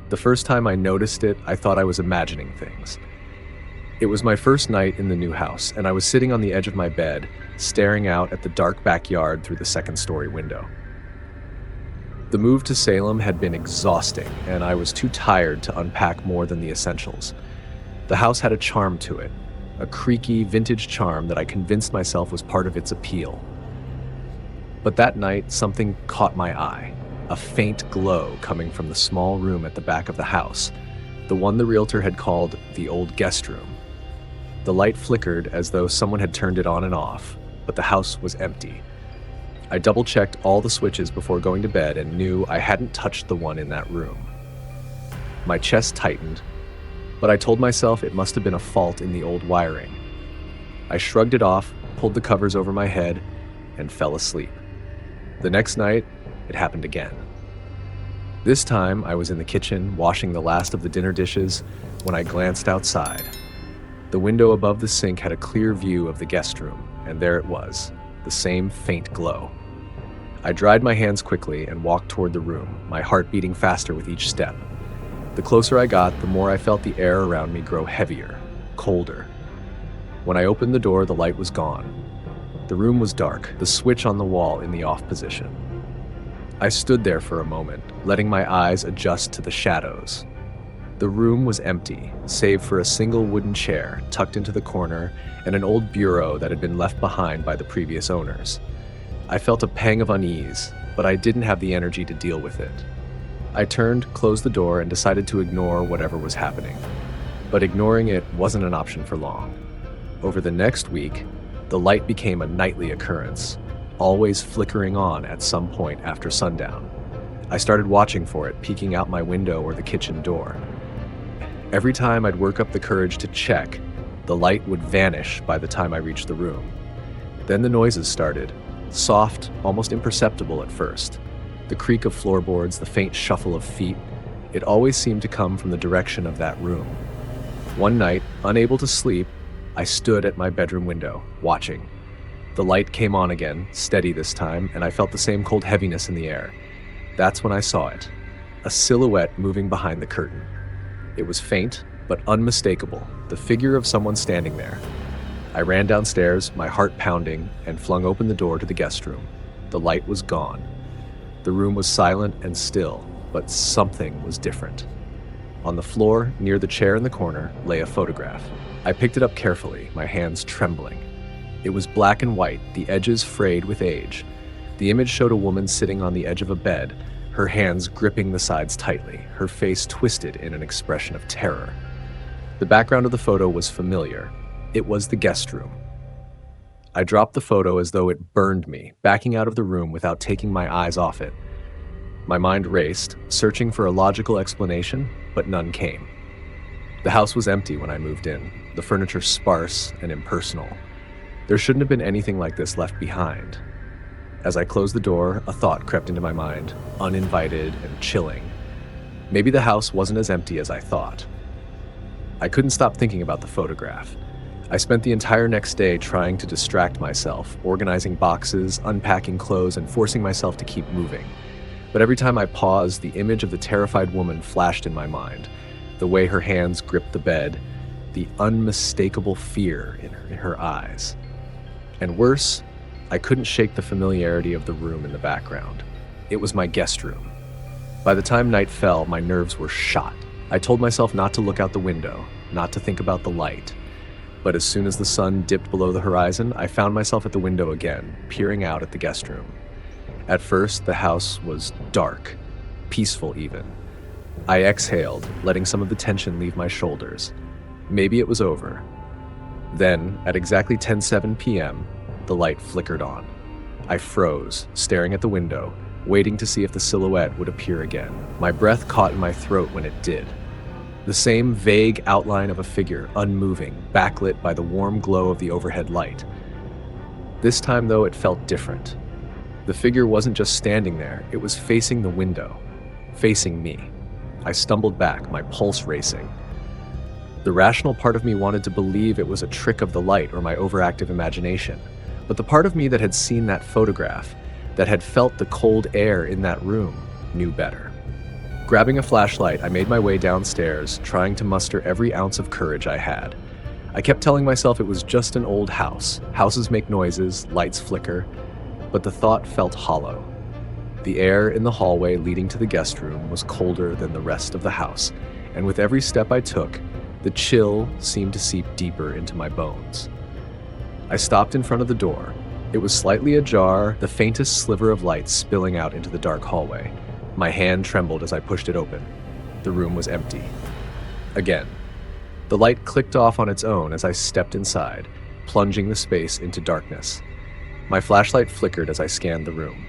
The first time I noticed it, I thought I was imagining things. It was my first night in the new house, and I was sitting on the edge of my bed, staring out at the dark backyard through the second-story window. The move to Salem had been exhausting, and I was too tired to unpack more than the essentials. The house had a charm to it, a creaky, vintage charm that I convinced myself was part of its appeal. But that night, something caught my eye, a faint glow coming from the small room at the back of the house, the one the realtor had called the old guest room. The light flickered as though someone had turned it on and off, but the house was empty. I double-checked all the switches before going to bed and knew I hadn't touched the one in that room. My chest tightened, but I told myself it must have been a fault in the old wiring. I shrugged it off, pulled the covers over my head, and fell asleep. The next night, it happened again. This time, I was in the kitchen, washing the last of the dinner dishes, when I glanced outside. The window above the sink had a clear view of the guest room, and there it was, the same faint glow. I dried my hands quickly and walked toward the room, my heart beating faster with each step. The closer I got, the more I felt the air around me grow heavier, colder. When I opened the door, the light was gone. The room was dark, the switch on the wall in the off position. I stood there for a moment, letting my eyes adjust to the shadows. The room was empty, save for a single wooden chair tucked into the corner and an old bureau that had been left behind by the previous owners. I felt a pang of unease, but I didn't have the energy to deal with it. I turned, closed the door, and decided to ignore whatever was happening. But ignoring it wasn't an option for long. Over the next week, the light became a nightly occurrence, always flickering on at some point after sundown. I started watching for it, peeking out my window or the kitchen door. Every time I'd work up the courage to check, the light would vanish by the time I reached the room. Then the noises started, soft, almost imperceptible at first. The creak of floorboards, the faint shuffle of feet, it always seemed to come from the direction of that room. One night, unable to sleep, I stood at my bedroom window, watching. The light came on again, steady this time, and I felt the same cold heaviness in the air. That's when I saw it, a silhouette moving behind the curtain. It was faint, but unmistakable, the figure of someone standing there. I ran downstairs, my heart pounding, and flung open the door to the guest room. The light was gone. The room was silent and still, but something was different. On the floor, near the chair in the corner, lay a photograph. I picked it up carefully, my hands trembling. It was black and white, the edges frayed with age. The image showed a woman sitting on the edge of a bed, her hands gripping the sides tightly, her face twisted in an expression of terror. The background of the photo was familiar. It was the guest room. I dropped the photo as though it burned me, backing out of the room without taking my eyes off it. My mind raced, searching for a logical explanation, but none came. The house was empty when I moved in, the furniture sparse and impersonal. There shouldn't have been anything like this left behind. As I closed the door, a thought crept into my mind, uninvited and chilling. Maybe the house wasn't as empty as I thought. I couldn't stop thinking about the photograph. I spent the entire next day trying to distract myself, organizing boxes, unpacking clothes, and forcing myself to keep moving. But every time I paused, the image of the terrified woman flashed in my mind, the way her hands gripped the bed, the unmistakable fear in her eyes. And worse, I couldn't shake the familiarity of the room in the background. It was my guest room. By the time night fell, my nerves were shot. I told myself not to look out the window, not to think about the light. But as soon as the sun dipped below the horizon, I found myself at the window again, peering out at the guest room. At first, the house was dark, peaceful even. I exhaled, letting some of the tension leave my shoulders. Maybe it was over. Then, at exactly 10:07 p.m., the light flickered on. I froze, staring at the window, waiting to see if the silhouette would appear again. My breath caught in my throat when it did. The same vague outline of a figure, unmoving, backlit by the warm glow of the overhead light. This time, though, it felt different. The figure wasn't just standing there, it was facing the window, facing me. I stumbled back, my pulse racing. The rational part of me wanted to believe it was a trick of the light or my overactive imagination. But the part of me that had seen that photograph, that had felt the cold air in that room, knew better. Grabbing a flashlight, I made my way downstairs, trying to muster every ounce of courage I had. I kept telling myself it was just an old house. Houses make noises, lights flicker, but the thought felt hollow. The air in the hallway leading to the guest room was colder than the rest of the house, and with every step I took, the chill seemed to seep deeper into my bones. I stopped in front of the door. It was slightly ajar, the faintest sliver of light spilling out into the dark hallway. My hand trembled as I pushed it open. The room was empty. Again. The light clicked off on its own as I stepped inside, plunging the space into darkness. My flashlight flickered as I scanned the room.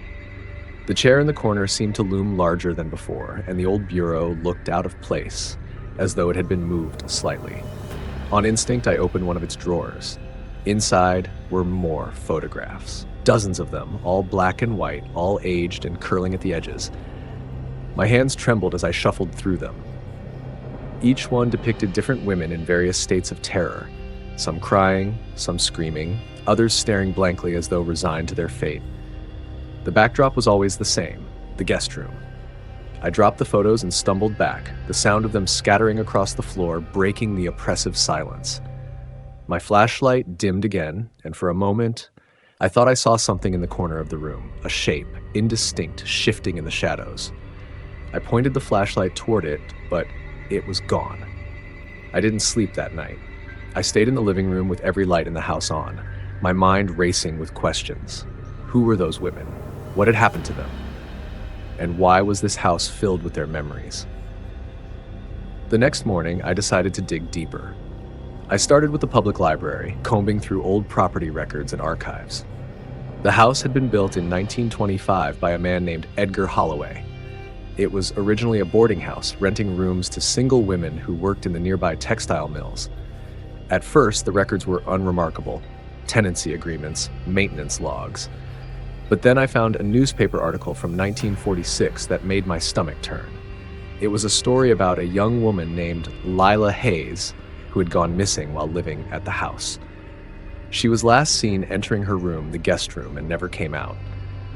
The chair in the corner seemed to loom larger than before, and the old bureau looked out of place, as though it had been moved slightly. On instinct, I opened one of its drawers. Inside were more photographs. Dozens of them, all black and white, all aged and curling at the edges. My hands trembled as I shuffled through them. Each one depicted different women in various states of terror, some crying, some screaming, others staring blankly as though resigned to their fate. The backdrop was always the same, the guest room. I dropped the photos and stumbled back, the sound of them scattering across the floor, breaking the oppressive silence. My flashlight dimmed again, and for a moment, I thought I saw something in the corner of the room, a shape, indistinct, shifting in the shadows. I pointed the flashlight toward it, but it was gone. I didn't sleep that night. I stayed in the living room with every light in the house on, my mind racing with questions. Who were those women? What had happened to them? And why was this house filled with their memories? The next morning, I decided to dig deeper. I started with the public library, combing through old property records and archives. The house had been built in 1925 by a man named Edgar Holloway. It was originally a boarding house, renting rooms to single women who worked in the nearby textile mills. At first, the records were unremarkable: tenancy agreements, maintenance logs. But then I found a newspaper article from 1946 that made my stomach turn. It was a story about a young woman named Lila Hayes who had gone missing while living at the house. She was last seen entering her room, the guest room, and never came out.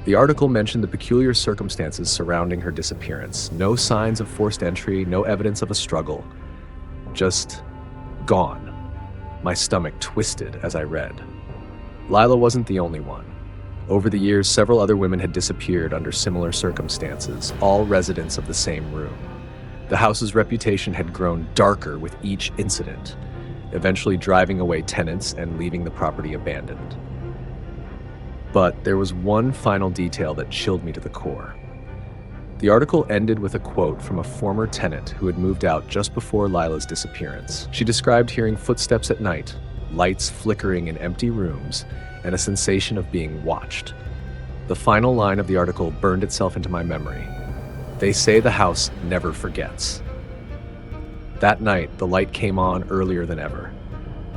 The article mentioned the peculiar circumstances surrounding her disappearance. No signs of forced entry, no evidence of a struggle. Just gone. My stomach twisted as I read. Lila wasn't the only one. Over the years, several other women had disappeared under similar circumstances, all residents of the same room. The house's reputation had grown darker with each incident, eventually driving away tenants and leaving the property abandoned. But there was one final detail that chilled me to the core. The article ended with a quote from a former tenant who had moved out just before Lila's disappearance. She described hearing footsteps at night, lights flickering in empty rooms, and a sensation of being watched. The final line of the article burned itself into my memory. They say the house never forgets. That night, the light came on earlier than ever.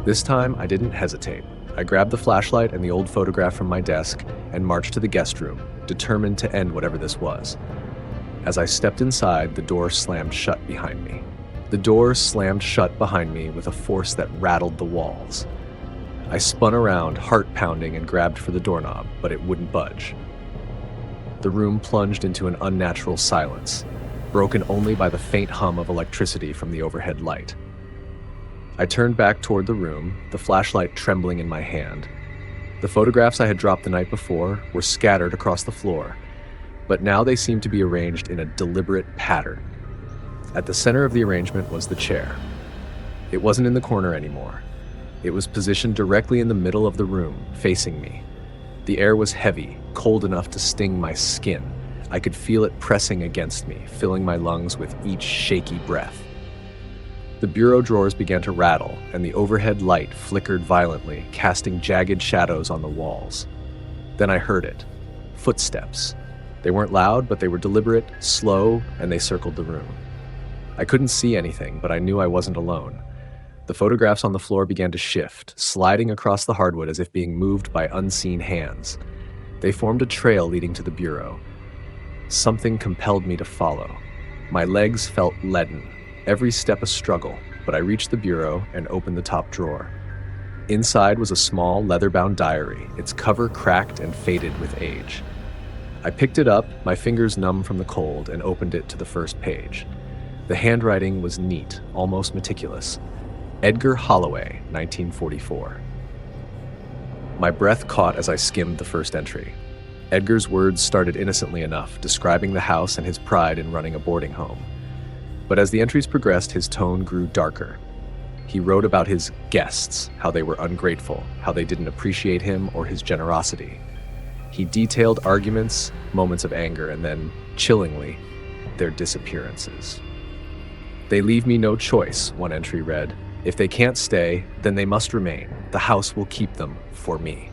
This time, I didn't hesitate. I grabbed the flashlight and the old photograph from my desk and marched to the guest room, determined to end whatever this was. As I stepped inside, the door slammed shut behind me. The door slammed shut behind me with a force that rattled the walls. I spun around, heart pounding, and grabbed for the doorknob, but it wouldn't budge. The room plunged into an unnatural silence, broken only by the faint hum of electricity from the overhead light. I turned back toward the room, the flashlight trembling in my hand. The photographs I had dropped the night before were scattered across the floor, but now they seemed to be arranged in a deliberate pattern. At the center of the arrangement was the chair. It wasn't in the corner anymore. It was positioned directly in the middle of the room, facing me. The air was heavy, cold enough to sting my skin. I could feel it pressing against me, filling my lungs with each shaky breath. The bureau drawers began to rattle, and the overhead light flickered violently, casting jagged shadows on the walls. Then I heard it. Footsteps. They weren't loud, but they were deliberate, slow, and they circled the room. I couldn't see anything, but I knew I wasn't alone. The photographs on the floor began to shift, sliding across the hardwood as if being moved by unseen hands. They formed a trail leading to the bureau. Something compelled me to follow. My legs felt leaden, every step a struggle, but I reached the bureau and opened the top drawer. Inside was a small, leather-bound diary, its cover cracked and faded with age. I picked it up, my fingers numb from the cold, and opened it to the first page. The handwriting was neat, almost meticulous. Edgar Holloway, 1944. My breath caught as I skimmed the first entry. Edgar's words started innocently enough, describing the house and his pride in running a boarding home. But as the entries progressed, his tone grew darker. He wrote about his guests, how they were ungrateful, how they didn't appreciate him or his generosity. He detailed arguments, moments of anger, and then, chillingly, their disappearances. "They leave me no choice," one entry read. "If they can't stay, then they must remain. The house will keep them for me."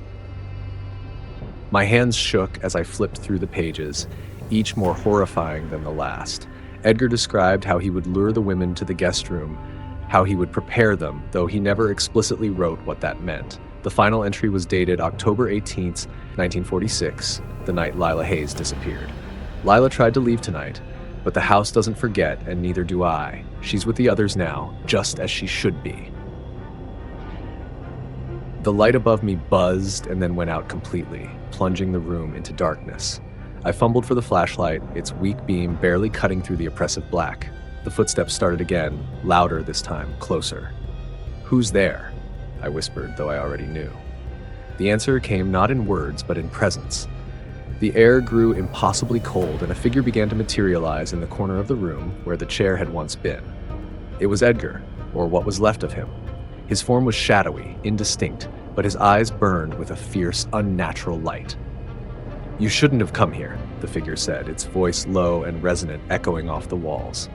My hands shook as I flipped through the pages, each more horrifying than the last. Edgar described how he would lure the women to the guest room, how he would prepare them, though he never explicitly wrote what that meant. The final entry was dated October 18th, 1946, the night Lila Hayes disappeared. "Lila tried to leave tonight, but the house doesn't forget, and neither do I. She's with the others now, just as she should be." The light above me buzzed and then went out completely, plunging the room into darkness. I fumbled for the flashlight, its weak beam barely cutting through the oppressive black. The footsteps started again, louder this time, closer. "Who's there?" I whispered, though I already knew. The answer came not in words, but in presence. The air grew impossibly cold, and a figure began to materialize in the corner of the room where the chair had once been. It was Edgar, or what was left of him. His form was shadowy, indistinct, but his eyes burned with a fierce, unnatural light. "You shouldn't have come here," the figure said, its voice low and resonant, echoing off the walls.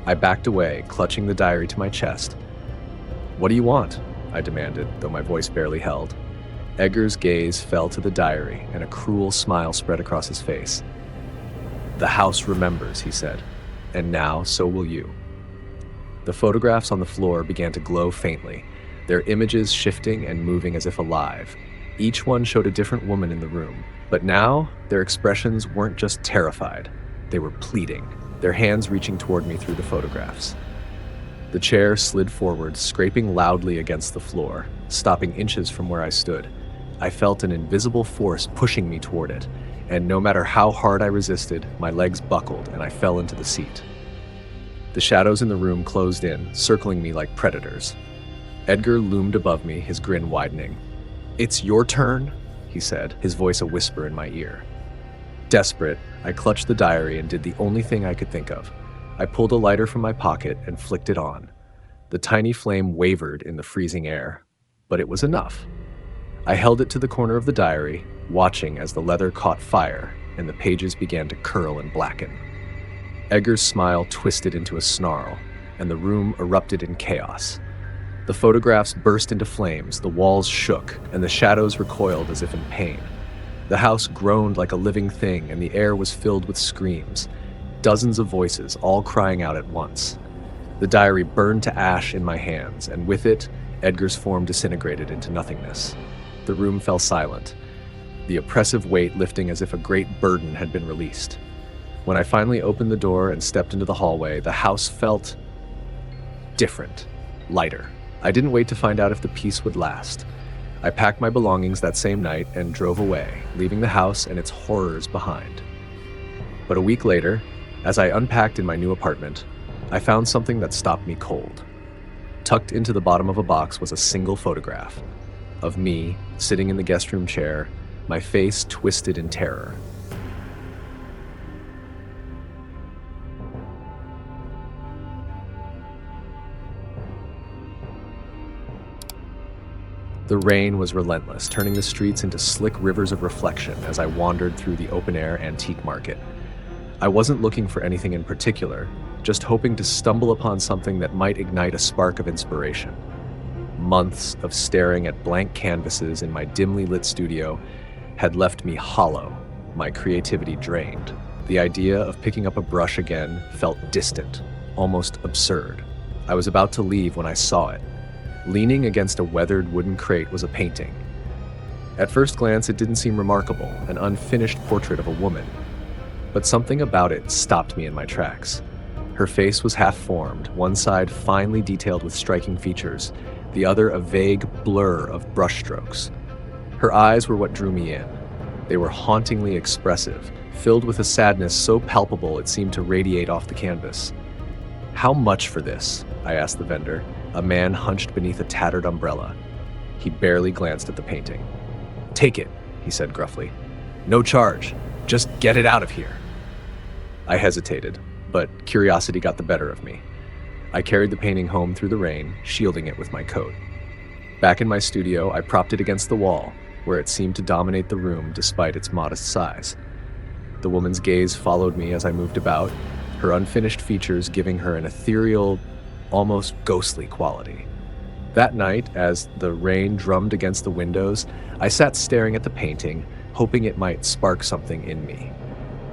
I backed away, clutching the diary to my chest. "What do you want?" I demanded, though my voice barely held. Edgar's gaze fell to the diary, and a cruel smile spread across his face. "The house remembers," he said, "and now so will you." The photographs on the floor began to glow faintly, their images shifting and moving as if alive. Each one showed a different woman in the room, but now their expressions weren't just terrified, they were pleading, their hands reaching toward me through the photographs. The chair slid forward, scraping loudly against the floor, stopping inches from where I stood. I felt an invisible force pushing me toward it, and no matter how hard I resisted, my legs buckled and I fell into the seat. The shadows in the room closed in, circling me like predators. Edgar loomed above me, his grin widening. "It's your turn," he said, his voice a whisper in my ear. Desperate, I clutched the diary and did the only thing I could think of. I pulled a lighter from my pocket and flicked it on. The tiny flame wavered in the freezing air, but it was enough. I held it to the corner of the diary, watching as the leather caught fire and the pages began to curl and blacken. Edgar's smile twisted into a snarl, and the room erupted in chaos. The photographs burst into flames, the walls shook, and the shadows recoiled as if in pain. The house groaned like a living thing, and the air was filled with screams. Dozens of voices, all crying out at once. The diary burned to ash in my hands, and with it, Edgar's form disintegrated into nothingness. The room fell silent, the oppressive weight lifting as if a great burden had been released. When I finally opened the door and stepped into the hallway, the house felt different, lighter. I didn't wait to find out if the peace would last. I packed my belongings that same night and drove away, leaving the house and its horrors behind. But a week later, as I unpacked in my new apartment, I found something that stopped me cold. Tucked into the bottom of a box was a single photograph of me sitting in the guest room chair, my face twisted in terror. The rain was relentless, turning the streets into slick rivers of reflection as I wandered through the open-air antique market. I wasn't looking for anything in particular, just hoping to stumble upon something that might ignite a spark of inspiration. Months of staring at blank canvases in my dimly lit studio had left me hollow, my creativity drained. The idea of picking up a brush again felt distant, almost absurd. I was about to leave when I saw it. Leaning against a weathered wooden crate was a painting. At first glance, it didn't seem remarkable, an unfinished portrait of a woman. But something about it stopped me in my tracks. Her face was half-formed, one side finely detailed with striking features, the other a vague blur of brushstrokes. Her eyes were what drew me in. They were hauntingly expressive, filled with a sadness so palpable it seemed to radiate off the canvas. "How much for this?" I asked the vendor, a man hunched beneath a tattered umbrella. He barely glanced at the painting. "Take it," he said gruffly. "No charge. Just get it out of here." I hesitated, but curiosity got the better of me. I carried the painting home through the rain, shielding it with my coat. Back in my studio, I propped it against the wall, where it seemed to dominate the room despite its modest size. The woman's gaze followed me as I moved about, her unfinished features giving her an ethereal, almost ghostly quality. That night, as the rain drummed against the windows, I sat staring at the painting, hoping it might spark something in me.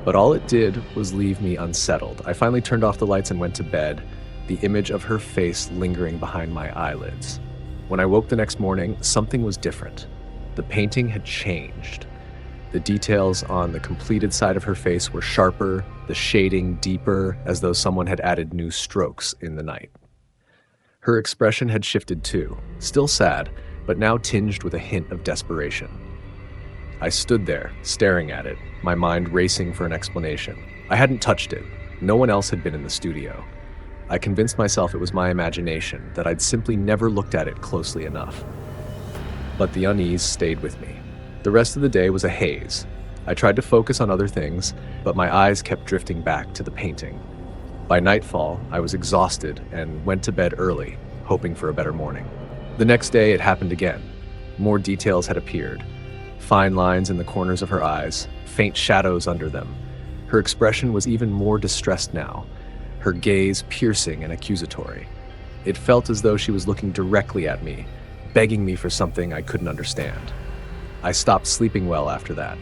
But all it did was leave me unsettled. I finally turned off the lights and went to bed, the image of her face lingering behind my eyelids. When I woke the next morning, something was different. The painting had changed. The details on the completed side of her face were sharper, the shading deeper, as though someone had added new strokes in the night. Her expression had shifted too, still sad, but now tinged with a hint of desperation. I stood there, staring at it, my mind racing for an explanation. I hadn't touched it. No one else had been in the studio. I convinced myself it was my imagination, that I'd simply never looked at it closely enough. But the unease stayed with me. The rest of the day was a haze. I tried to focus on other things, but my eyes kept drifting back to the painting. By nightfall, I was exhausted and went to bed early, hoping for a better morning. The next day, it happened again. More details had appeared. Fine lines in the corners of her eyes, faint shadows under them. Her expression was even more distressed now, her gaze piercing and accusatory. It felt as though she was looking directly at me, begging me for something I couldn't understand. I stopped sleeping well after that.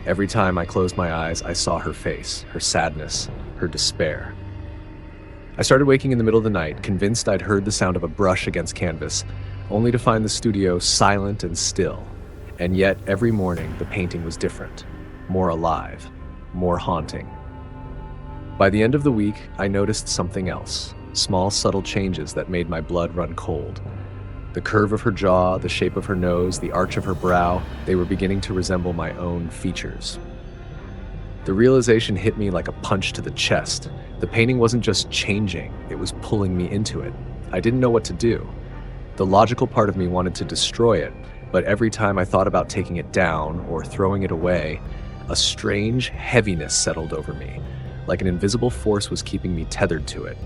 Every time I closed my eyes, I saw her face, her sadness, her despair. I started waking in the middle of the night, convinced I'd heard the sound of a brush against canvas, only to find the studio silent and still. And yet, every morning, the painting was different, more alive, more haunting. By the end of the week, I noticed something else, small, subtle changes that made my blood run cold. The curve of her jaw, the shape of her nose, the arch of her brow, they were beginning to resemble my own features. The realization hit me like a punch to the chest. The painting wasn't just changing, it was pulling me into it. I didn't know what to do. The logical part of me wanted to destroy it, but every time I thought about taking it down or throwing it away, a strange heaviness settled over me, like an invisible force was keeping me tethered to it.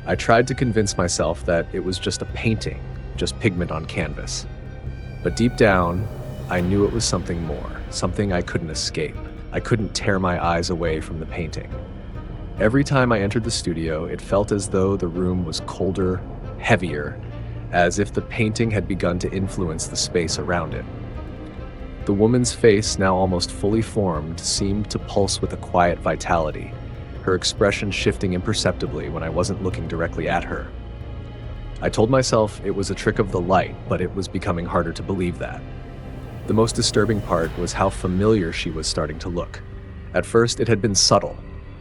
I tried to convince myself that it was just a painting, just pigment on canvas. But deep down, I knew it was something more, something I couldn't escape. I couldn't tear my eyes away from the painting. Every time I entered the studio, it felt as though the room was colder, heavier, as if the painting had begun to influence the space around it. The woman's face, now almost fully formed, seemed to pulse with a quiet vitality, her expression shifting imperceptibly when I wasn't looking directly at her. I told myself it was a trick of the light, but it was becoming harder to believe that. The most disturbing part was how familiar she was starting to look. At first, it had been subtle,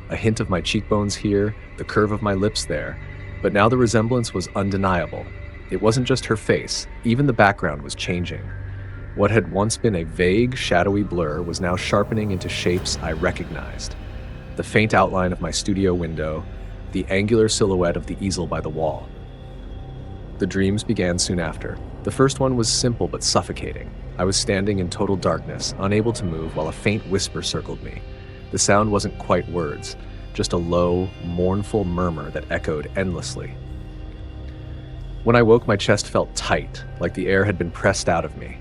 a hint of my cheekbones here, the curve of my lips there, but now the resemblance was undeniable. It wasn't just her face, even the background was changing. What had once been a vague, shadowy blur was now sharpening into shapes I recognized. The faint outline of my studio window, the angular silhouette of the easel by the wall. The dreams began soon after. The first one was simple but suffocating. I was standing in total darkness, unable to move, while a faint whisper circled me. The sound wasn't quite words, just a low, mournful murmur that echoed endlessly. When I woke, my chest felt tight, like the air had been pressed out of me.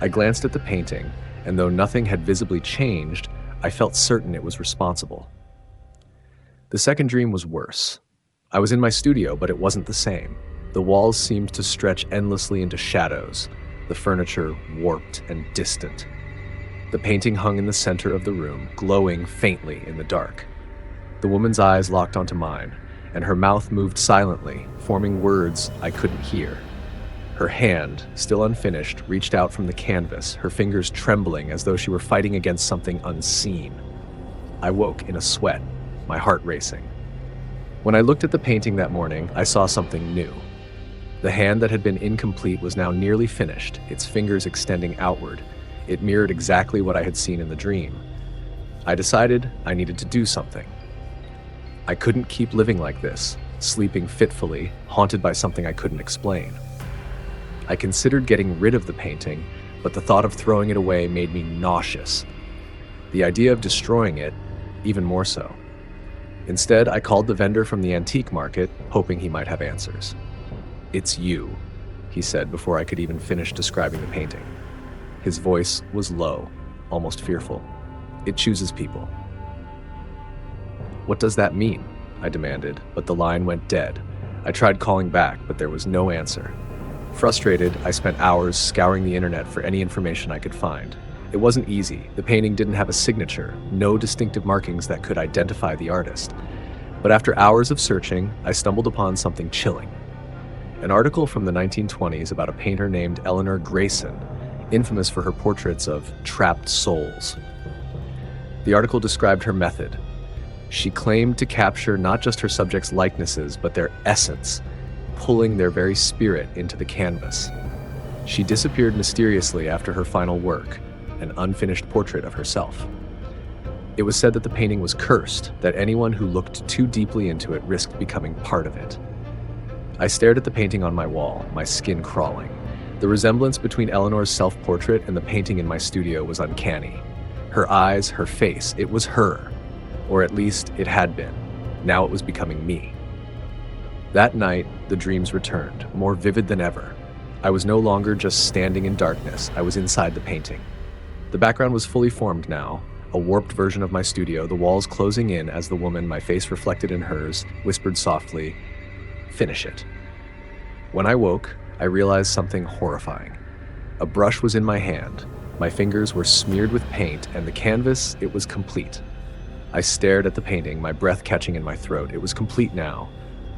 I glanced at the painting, and though nothing had visibly changed, I felt certain it was responsible. The second dream was worse. I was in my studio, but it wasn't the same. The walls seemed to stretch endlessly into shadows, the furniture warped and distant. The painting hung in the center of the room, glowing faintly in the dark. The woman's eyes locked onto mine, and her mouth moved silently, forming words I couldn't hear. Her hand, still unfinished, reached out from the canvas, her fingers trembling as though she were fighting against something unseen. I woke in a sweat, my heart racing. When I looked at the painting that morning, I saw something new. The hand that had been incomplete was now nearly finished, its fingers extending outward. It mirrored exactly what I had seen in the dream. I decided I needed to do something. I couldn't keep living like this, sleeping fitfully, haunted by something I couldn't explain. I considered getting rid of the painting, but the thought of throwing it away made me nauseous. The idea of destroying it, even more so. Instead, I called the vendor from the antique market, hoping he might have answers. "It's you," he said before I could even finish describing the painting. His voice was low, almost fearful. "It chooses people." "What does that mean?" I demanded, but the line went dead. I tried calling back, but there was no answer. Frustrated, I spent hours scouring the internet for any information I could find. It wasn't easy. The painting didn't have a signature, no distinctive markings that could identify the artist. But after hours of searching, I stumbled upon something chilling. An article from the 1920s about a painter named Eleanor Grayson, infamous for her portraits of trapped souls. The article described her method. She claimed to capture not just her subjects' likenesses, but their essence, pulling their very spirit into the canvas. She disappeared mysteriously after her final work, an unfinished portrait of herself. It was said that the painting was cursed, that anyone who looked too deeply into it risked becoming part of it. I stared at the painting on my wall, my skin crawling. The resemblance between Eleanor's self-portrait and the painting in my studio was uncanny. Her eyes, her face, it was her. Or at least it had been. Now it was becoming me. That night, the dreams returned, more vivid than ever. I was no longer just standing in darkness, I was inside the painting. The background was fully formed now, a warped version of my studio, the walls closing in as the woman, my face reflected in hers, whispered softly, "Finish it." When I woke, I realized something horrifying. A brush was in my hand, my fingers were smeared with paint, and the canvas, it was complete. I stared at the painting, my breath catching in my throat. It was complete now,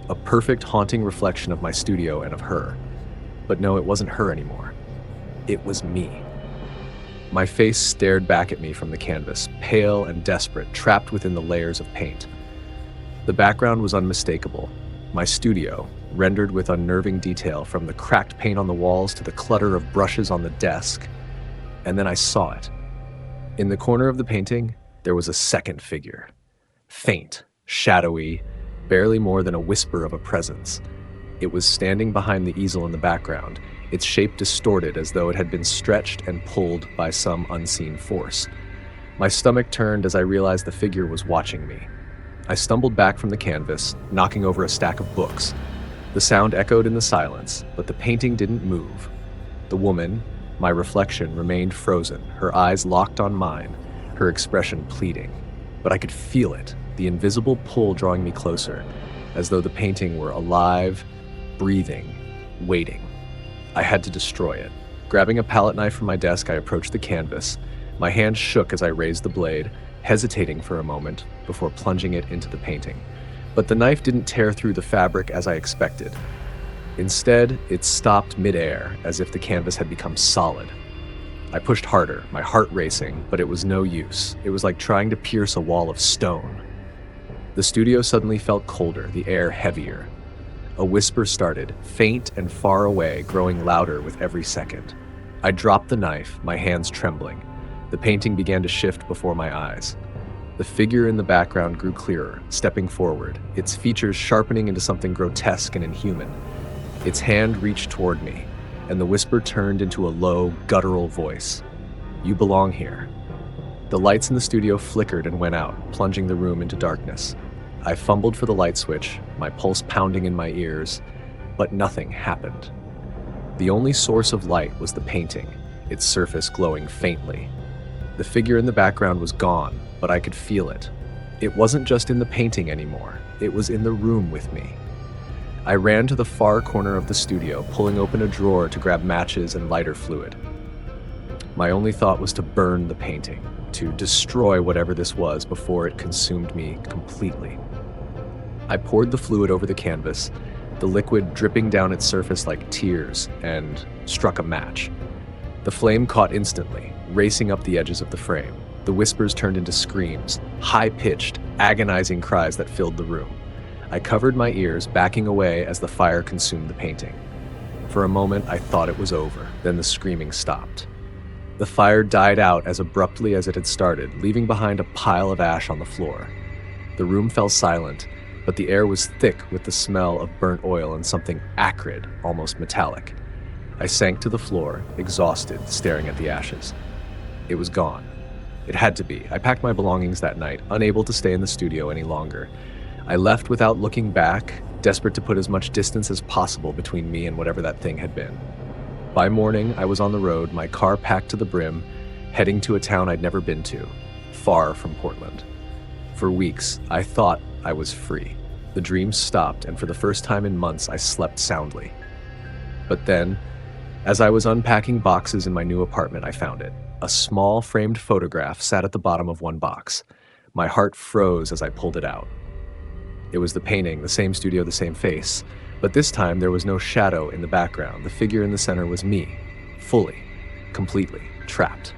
a perfect haunting reflection of my studio and of her. But no, it wasn't her anymore. It was me. My face stared back at me from the canvas, pale and desperate, trapped within the layers of paint. The background was unmistakable. My studio, rendered with unnerving detail from the cracked paint on the walls to the clutter of brushes on the desk. And then I saw it. In the corner of the painting, there was a second figure. Faint, shadowy, barely more than a whisper of a presence. It was standing behind the easel in the background, its shape distorted as though it had been stretched and pulled by some unseen force. My stomach turned as I realized the figure was watching me. I stumbled back from the canvas, knocking over a stack of books. The sound echoed in the silence, but the painting didn't move. The woman, my reflection, remained frozen, her eyes locked on mine, her expression pleading. But I could feel it, the invisible pull drawing me closer, as though the painting were alive, breathing, waiting. I had to destroy it. Grabbing a palette knife from my desk, I approached the canvas. My hand shook as I raised the blade, hesitating for a moment before plunging it into the painting. But the knife didn't tear through the fabric as I expected. Instead, it stopped midair, as if the canvas had become solid. I pushed harder, my heart racing, but it was no use. It was like trying to pierce a wall of stone. The studio suddenly felt colder, the air heavier. A whisper started, faint and far away, growing louder with every second. I dropped the knife, my hands trembling. The painting began to shift before my eyes. The figure in the background grew clearer, stepping forward, its features sharpening into something grotesque and inhuman. Its hand reached toward me, and the whisper turned into a low, guttural voice. "You belong here." The lights in the studio flickered and went out, plunging the room into darkness. I fumbled for the light switch, my pulse pounding in my ears, but nothing happened. The only source of light was the painting, its surface glowing faintly. The figure in the background was gone, but I could feel it. It wasn't just in the painting anymore, it was in the room with me. I ran to the far corner of the studio, pulling open a drawer to grab matches and lighter fluid. My only thought was to burn the painting, to destroy whatever this was before it consumed me completely. I poured the fluid over the canvas, the liquid dripping down its surface like tears, and struck a match. The flame caught instantly, racing up the edges of the frame. The whispers turned into screams, high-pitched, agonizing cries that filled the room. I covered my ears, backing away as the fire consumed the painting. For a moment, I thought it was over, then the screaming stopped. The fire died out as abruptly as it had started, leaving behind a pile of ash on the floor. The room fell silent, but the air was thick with the smell of burnt oil and something acrid, almost metallic. I sank to the floor, exhausted, staring at the ashes. It was gone. It had to be. I packed my belongings that night, unable to stay in the studio any longer. I left without looking back, desperate to put as much distance as possible between me and whatever that thing had been. By morning, I was on the road, my car packed to the brim, heading to a town I'd never been to, far from Portland. For weeks, I thought I was free. The dreams stopped, and for the first time in months, I slept soundly. But then, as I was unpacking boxes in my new apartment, I found it. A small framed photograph sat at the bottom of one box. My heart froze as I pulled it out. It was the painting, the same studio, the same face. But this time there was no shadow in the background. The figure in the center was me, fully, completely, trapped.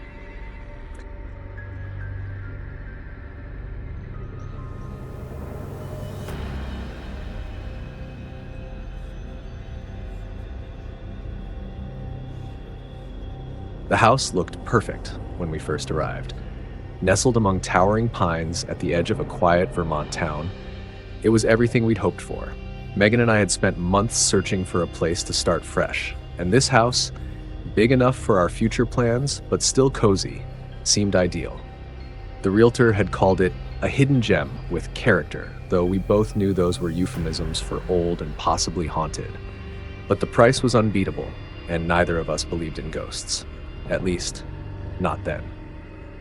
The house looked perfect when we first arrived. Nestled among towering pines at the edge of a quiet Vermont town, it was everything we'd hoped for. Megan and I had spent months searching for a place to start fresh, and this house, big enough for our future plans, but still cozy, seemed ideal. The realtor had called it a hidden gem with character, though we both knew those were euphemisms for old and possibly haunted. But the price was unbeatable, and neither of us believed in ghosts. At least, not then.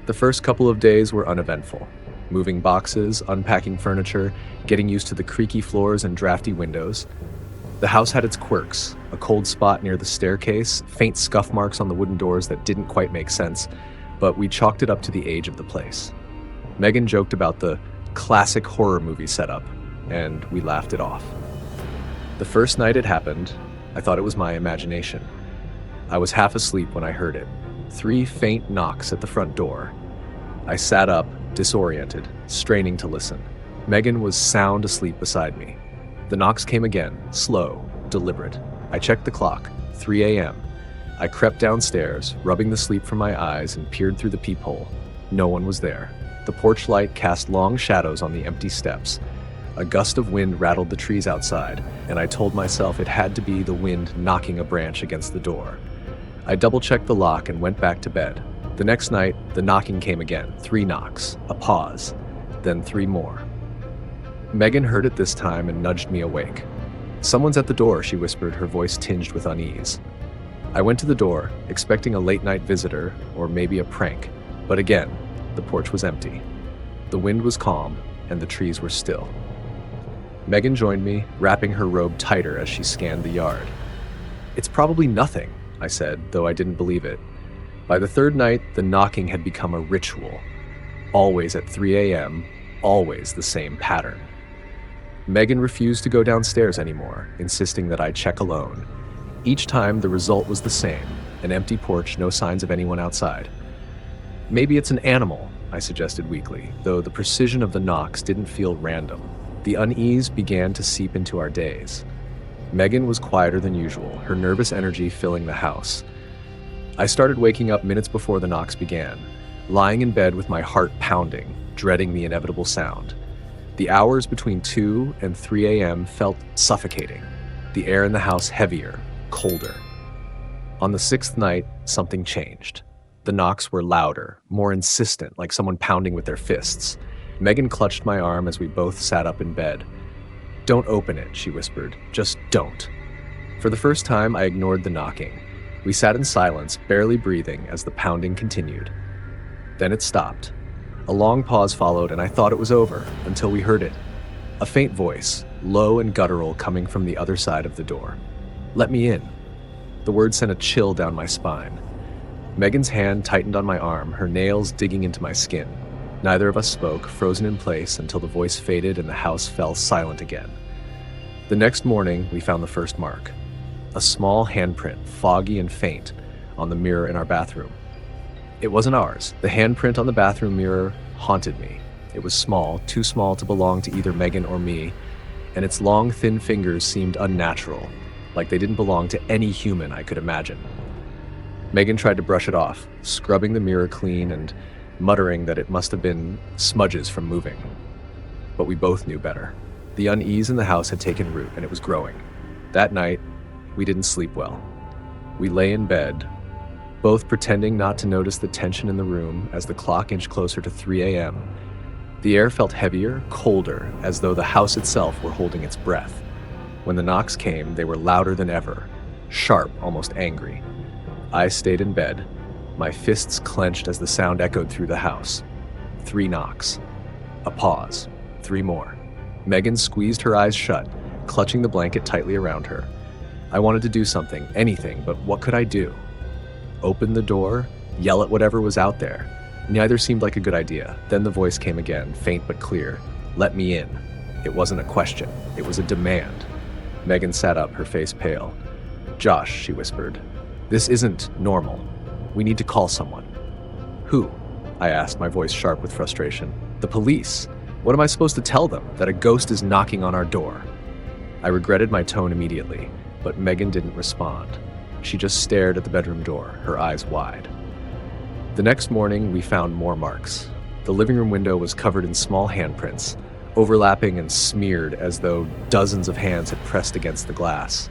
The first couple of days were uneventful. Moving boxes, unpacking furniture, getting used to the creaky floors and drafty windows. The house had its quirks, a cold spot near the staircase, faint scuff marks on the wooden doors that didn't quite make sense, but we chalked it up to the age of the place. Megan joked about the classic horror movie setup, and we laughed it off. The first night it happened, I thought it was my imagination. I was half asleep when I heard it. 3 faint knocks at the front door. I sat up, disoriented, straining to listen. Megan was sound asleep beside me. The knocks came again, slow, deliberate. I checked the clock, 3 a.m. I crept downstairs, rubbing the sleep from my eyes, and peered through the peephole. No one was there. The porch light cast long shadows on the empty steps. A gust of wind rattled the trees outside, and I told myself it had to be the wind knocking a branch against the door. I double-checked the lock and went back to bed. The next night, the knocking came again. 3 knocks, a pause, then 3 more. Megan heard it this time and nudged me awake. "Someone's at the door," she whispered, her voice tinged with unease. I went to the door, expecting a late-night visitor or maybe a prank, but again, the porch was empty. The wind was calm, and the trees were still. Megan joined me, wrapping her robe tighter as she scanned the yard. "It's probably nothing," I said, though I didn't believe it. By the third night, the knocking had become a ritual. Always at 3 a.m., always the same pattern. Megan refused to go downstairs anymore, insisting that I check alone. Each time, the result was the same, an empty porch, no signs of anyone outside. "Maybe it's an animal," I suggested weakly, though the precision of the knocks didn't feel random. The unease began to seep into our days. Megan was quieter than usual, her nervous energy filling the house. I started waking up minutes before the knocks began, lying in bed with my heart pounding, dreading the inevitable sound. The hours between 2 and 3 a.m. felt suffocating, the air in the house heavier, colder. On the 6th night, something changed. The knocks were louder, more insistent, like someone pounding with their fists. Megan clutched my arm as we both sat up in bed. "Don't open it," she whispered. "Just don't." For the first time, I ignored the knocking. We sat in silence, barely breathing, as the pounding continued. Then it stopped. A long pause followed, and I thought it was over, until we heard it. A faint voice, low and guttural, coming from the other side of the door. "Let me in." The word sent a chill down my spine. Megan's hand tightened on my arm, her nails digging into my skin. Neither of us spoke, frozen in place, until the voice faded and the house fell silent again. The next morning, we found the first mark. A small handprint, foggy and faint, on the mirror in our bathroom. It wasn't ours. The handprint on the bathroom mirror haunted me. It was small, too small to belong to either Megan or me, and its long, thin fingers seemed unnatural, like they didn't belong to any human I could imagine. Megan tried to brush it off, scrubbing the mirror clean and muttering that it must have been smudges from moving. But we both knew better. The unease in the house had taken root, and it was growing. That night, we didn't sleep well. We lay in bed, both pretending not to notice the tension in the room as the clock inched closer to 3 a.m. The air felt heavier, colder, as though the house itself were holding its breath. When the knocks came, they were louder than ever, sharp, almost angry. I stayed in bed, my fists clenched as the sound echoed through the house. 3 knocks. A pause. 3 more. Megan squeezed her eyes shut, clutching the blanket tightly around her. I wanted to do something, anything, but what could I do? Open the door? Yell at whatever was out there? Neither seemed like a good idea. Then the voice came again, faint but clear. Let me in. It wasn't a question. It was a demand. Megan sat up, her face pale. Josh, she whispered. This isn't normal. We need to call someone. Who? I asked, my voice sharp with frustration. The police. What am I supposed to tell them? That a ghost is knocking on our door? I regretted my tone immediately, but Megan didn't respond. She just stared at the bedroom door, her eyes wide. The next morning, we found more marks. The living room window was covered in small handprints, overlapping and smeared as though dozens of hands had pressed against the glass.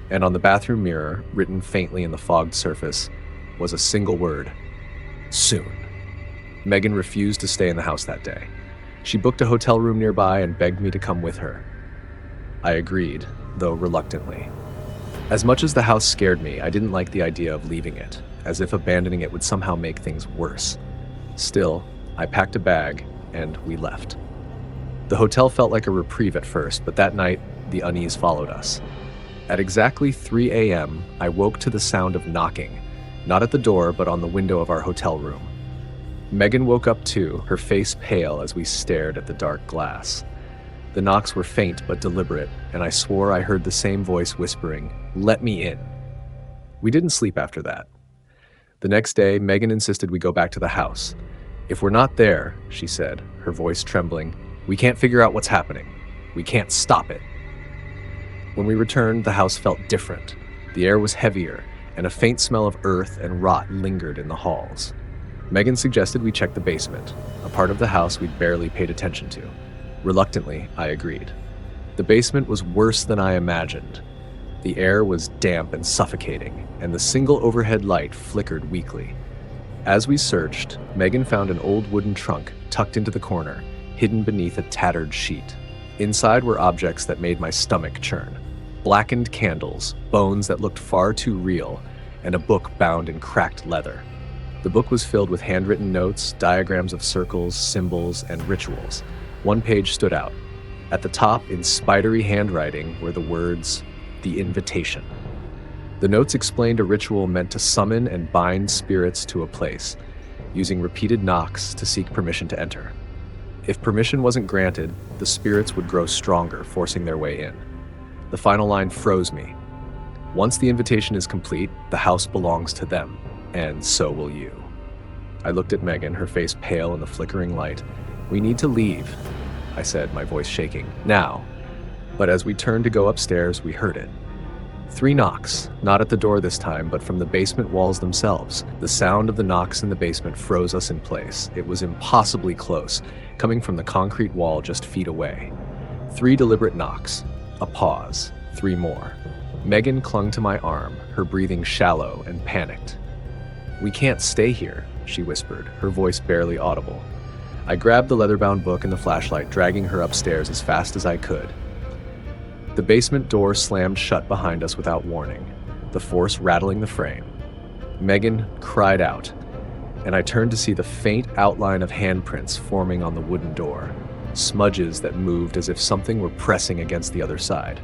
And on the bathroom mirror, written faintly in the fogged surface, was a single word: soon. Megan refused to stay in the house that day. She booked a hotel room nearby and begged me to come with her. I agreed, though reluctantly. As much as the house scared me, I didn't like the idea of leaving it, as if abandoning it would somehow make things worse. Still, I packed a bag, and we left. The hotel felt like a reprieve at first, but that night, the unease followed us. At exactly 3 a.m., I woke to the sound of knocking, not at the door, but on the window of our hotel room. Megan woke up too, her face pale as we stared at the dark glass. The knocks were faint but deliberate, and I swore I heard the same voice whispering, "Let me in." We didn't sleep after that. The next day, Megan insisted we go back to the house. If we're not there, she said, her voice trembling, we can't figure out what's happening. We can't stop it. When we returned, the house felt different. The air was heavier, and a faint smell of earth and rot lingered in the halls. Megan suggested we check the basement, a part of the house we'd barely paid attention to. Reluctantly, I agreed. The basement was worse than I imagined. The air was damp and suffocating, and the single overhead light flickered weakly. As we searched, Megan found an old wooden trunk tucked into the corner, hidden beneath a tattered sheet. Inside were objects that made my stomach churn. Blackened candles, bones that looked far too real, and a book bound in cracked leather. The book was filled with handwritten notes, diagrams of circles, symbols, and rituals. One page stood out. At the top, in spidery handwriting, were the words, "The Invitation." The notes explained a ritual meant to summon and bind spirits to a place, using repeated knocks to seek permission to enter. If permission wasn't granted, the spirits would grow stronger, forcing their way in. The final line froze me. Once the invitation is complete, the house belongs to them, and so will you. I looked at Megan, her face pale in the flickering light. "We need to leave," I said, my voice shaking. "Now." But as we turned to go upstairs, we heard it. 3 knocks, not at the door this time, but from the basement walls themselves. The sound of the knocks in the basement froze us in place. It was impossibly close, coming from the concrete wall just feet away. 3 deliberate knocks. A pause. 3 more. Megan clung to my arm, her breathing shallow and panicked. "We can't stay here," she whispered, her voice barely audible. I grabbed the leather-bound book and the flashlight, dragging her upstairs as fast as I could. The basement door slammed shut behind us without warning, the force rattling the frame. Megan cried out, and I turned to see the faint outline of handprints forming on the wooden door, smudges that moved as if something were pressing against the other side.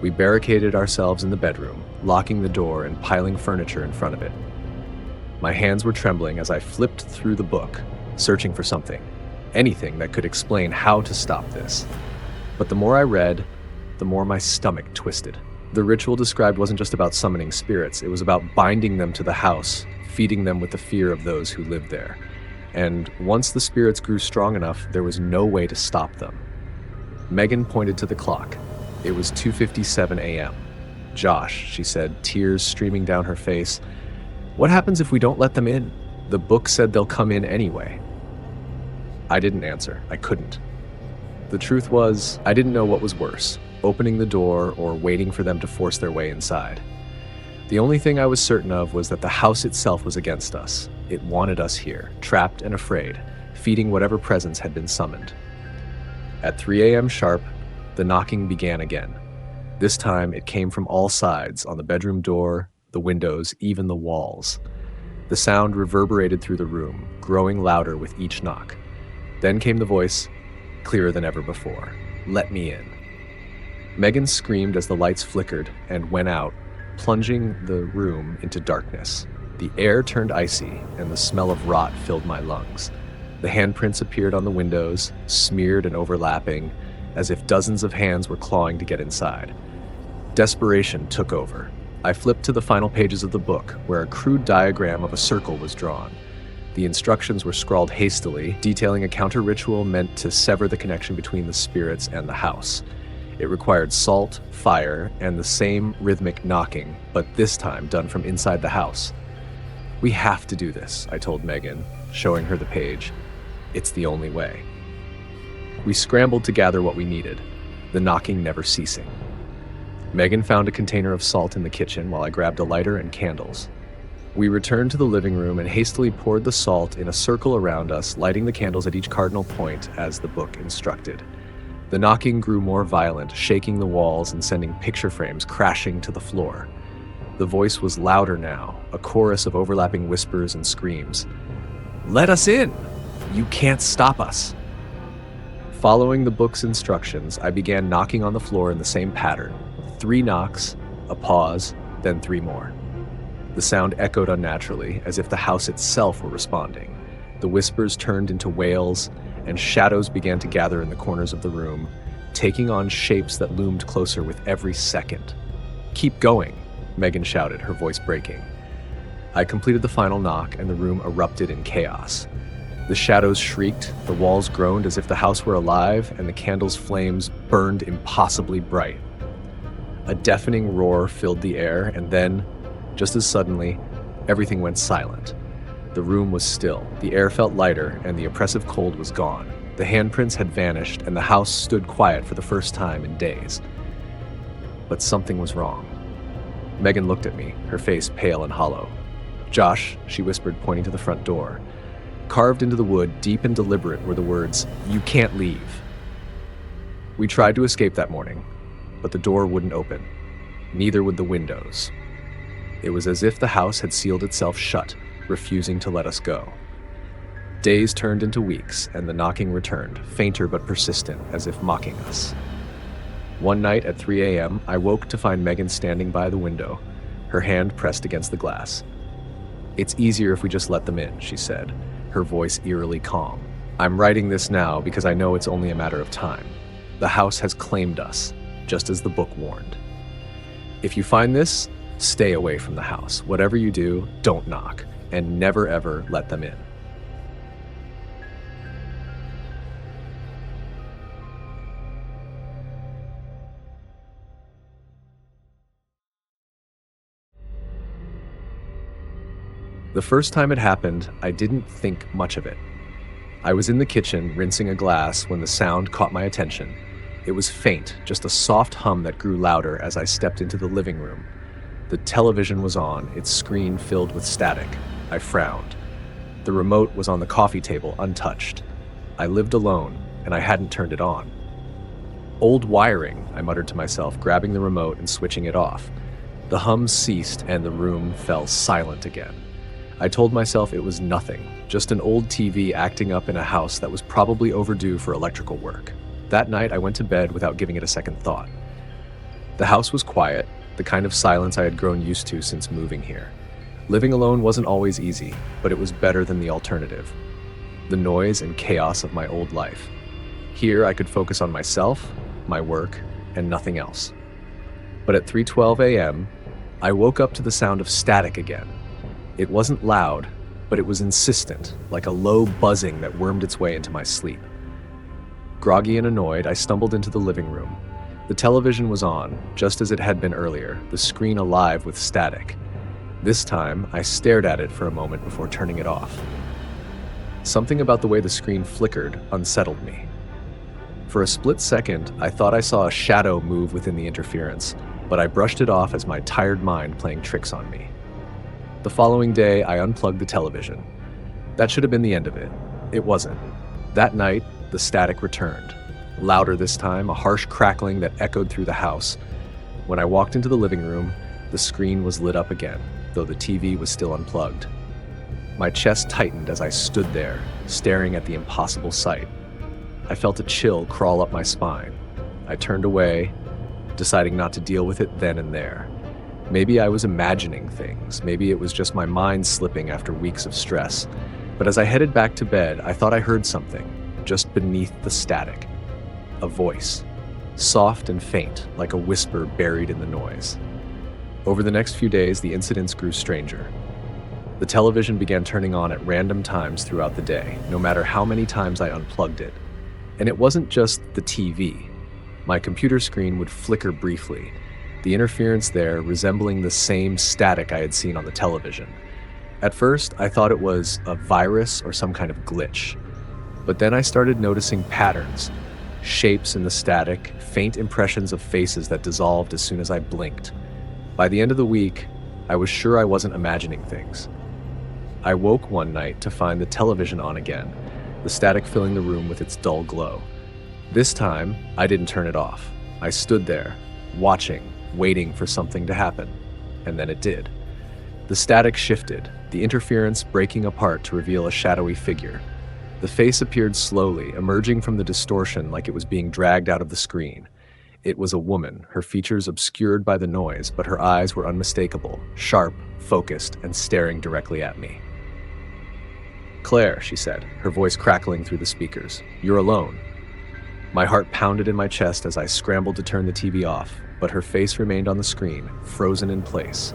We barricaded ourselves in the bedroom, locking the door and piling furniture in front of it. My hands were trembling as I flipped through the book, searching for something, anything that could explain how to stop this. But the more I read, the more my stomach twisted. The ritual described wasn't just about summoning spirits, it was about binding them to the house, feeding them with the fear of those who lived there. And once the spirits grew strong enough, there was no way to stop them. Megan pointed to the clock. It was 2:57 a.m. "Josh," she said, tears streaming down her face, What happens if we don't let them in? The book said they'll come in anyway. I didn't answer. I couldn't. The truth was, I didn't know what was worse, opening the door or waiting for them to force their way inside. The only thing I was certain of was that the house itself was against us. It wanted us here, trapped and afraid, feeding whatever presence had been summoned. At 3 a.m. sharp, the knocking began again. This time, it came from all sides, on the bedroom door, the windows, even the walls. The sound reverberated through the room, growing louder with each knock. Then came the voice, clearer than ever before. "Let me in." Megan screamed as the lights flickered and went out, plunging the room into darkness. The air turned icy, and the smell of rot filled my lungs. The handprints appeared on the windows, smeared and overlapping, as if dozens of hands were clawing to get inside. Desperation took over. I flipped to the final pages of the book, where a crude diagram of a circle was drawn. The instructions were scrawled hastily, detailing a counter-ritual meant to sever the connection between the spirits and the house. It required salt, fire, and the same rhythmic knocking, but this time done from inside the house. "We have to do this," I told Megan, showing her the page. "It's the only way." We scrambled to gather what we needed, the knocking never ceasing. Megan found a container of salt in the kitchen while I grabbed a lighter and candles. We returned to the living room and hastily poured the salt in a circle around us, lighting the candles at each cardinal point as the book instructed. The knocking grew more violent, shaking the walls and sending picture frames crashing to the floor. The voice was louder now, a chorus of overlapping whispers and screams. "Let us in! You can't stop us!" Following the book's instructions, I began knocking on the floor in the same pattern. 3 knocks, a pause, then 3 more. The sound echoed unnaturally, as if the house itself were responding. The whispers turned into wails, and shadows began to gather in the corners of the room, taking on shapes that loomed closer with every second. "Keep going," Megan shouted, her voice breaking. I completed the final knock, and the room erupted in chaos. The shadows shrieked, the walls groaned as if the house were alive, and the candles' flames burned impossibly bright. A deafening roar filled the air, and then, just as suddenly, everything went silent. The room was still, the air felt lighter, and the oppressive cold was gone. The handprints had vanished, and the house stood quiet for the first time in days. But something was wrong. Megan looked at me, her face pale and hollow. "Josh," she whispered, pointing to the front door. Carved into the wood, deep and deliberate, were the words, "You can't leave." We tried to escape that morning, but the door wouldn't open. Neither would the windows. It was as if the house had sealed itself shut, refusing to let us go. Days turned into weeks, and the knocking returned, fainter but persistent, as if mocking us. One night at 3 a.m., I woke to find Megan standing by the window, her hand pressed against the glass. "It's easier if we just let them in," she said, her voice eerily calm. "I'm writing this now because I know it's only a matter of time. The house has claimed us, just as the book warned. If you find this, stay away from the house. Whatever you do, don't knock, and never ever let them in." The first time it happened, I didn't think much of it. I was in the kitchen, rinsing a glass, when the sound caught my attention. It was faint, just a soft hum that grew louder as I stepped into the living room. The television was on, its screen filled with static. I frowned. The remote was on the coffee table, untouched. I lived alone, and I hadn't turned it on. "Old wiring," I muttered to myself, grabbing the remote and switching it off. The hum ceased, and the room fell silent again. I told myself it was nothing, just an old TV acting up in a house that was probably overdue for electrical work. That night, I went to bed without giving it a second thought. The house was quiet, the kind of silence I had grown used to since moving here. Living alone wasn't always easy, but it was better than the alternative. The noise and chaos of my old life. Here, I could focus on myself, my work, and nothing else. But at 3:12 a.m., I woke up to the sound of static again. It wasn't loud, but it was insistent, like a low buzzing that wormed its way into my sleep. Groggy and annoyed, I stumbled into the living room. The television was on, just as it had been earlier, the screen alive with static. This time, I stared at it for a moment before turning it off. Something about the way the screen flickered unsettled me. For a split second, I thought I saw a shadow move within the interference, but I brushed it off as my tired mind playing tricks on me. The following day, I unplugged the television. That should have been the end of it. It wasn't. That night, the static returned. Louder this time, a harsh crackling that echoed through the house. When I walked into the living room, the screen was lit up again, though the TV was still unplugged. My chest tightened as I stood there, staring at the impossible sight. I felt a chill crawl up my spine. I turned away, deciding not to deal with it then and there. Maybe I was imagining things. Maybe it was just my mind slipping after weeks of stress. But as I headed back to bed, I thought I heard something, just beneath the static. A voice, soft and faint, like a whisper buried in the noise. Over the next few days, the incidents grew stranger. The television began turning on at random times throughout the day, no matter how many times I unplugged it. And it wasn't just the TV. My computer screen would flicker briefly, the interference there resembling the same static I had seen on the television. At first, I thought it was a virus or some kind of glitch. But then I started noticing patterns, shapes in the static, faint impressions of faces that dissolved as soon as I blinked. By the end of the week, I was sure I wasn't imagining things. I woke one night to find the television on again, the static filling the room with its dull glow. This time, I didn't turn it off. I stood there, watching, waiting for something to happen. And then it did. The static shifted, the interference breaking apart to reveal a shadowy figure. The face appeared slowly, emerging from the distortion like it was being dragged out of the screen. It was a woman, her features obscured by the noise, but her eyes were unmistakable, sharp, focused, and staring directly at me. "Claire," she said, her voice crackling through the speakers, "you're alone." My heart pounded in my chest as I scrambled to turn the TV off, but her face remained on the screen, frozen in place.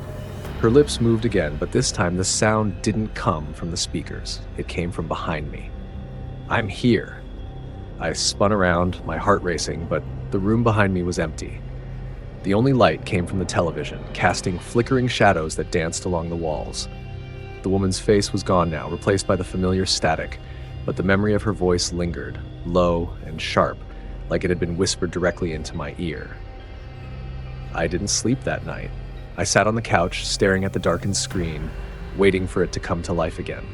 Her lips moved again, but this time the sound didn't come from the speakers. It came from behind me. "I'm here." I spun around, my heart racing, but the room behind me was empty. The only light came from the television, casting flickering shadows that danced along the walls. The woman's face was gone now, replaced by the familiar static, but the memory of her voice lingered, low and sharp, like it had been whispered directly into my ear. I didn't sleep that night. I sat on the couch, staring at the darkened screen, waiting for it to come to life again.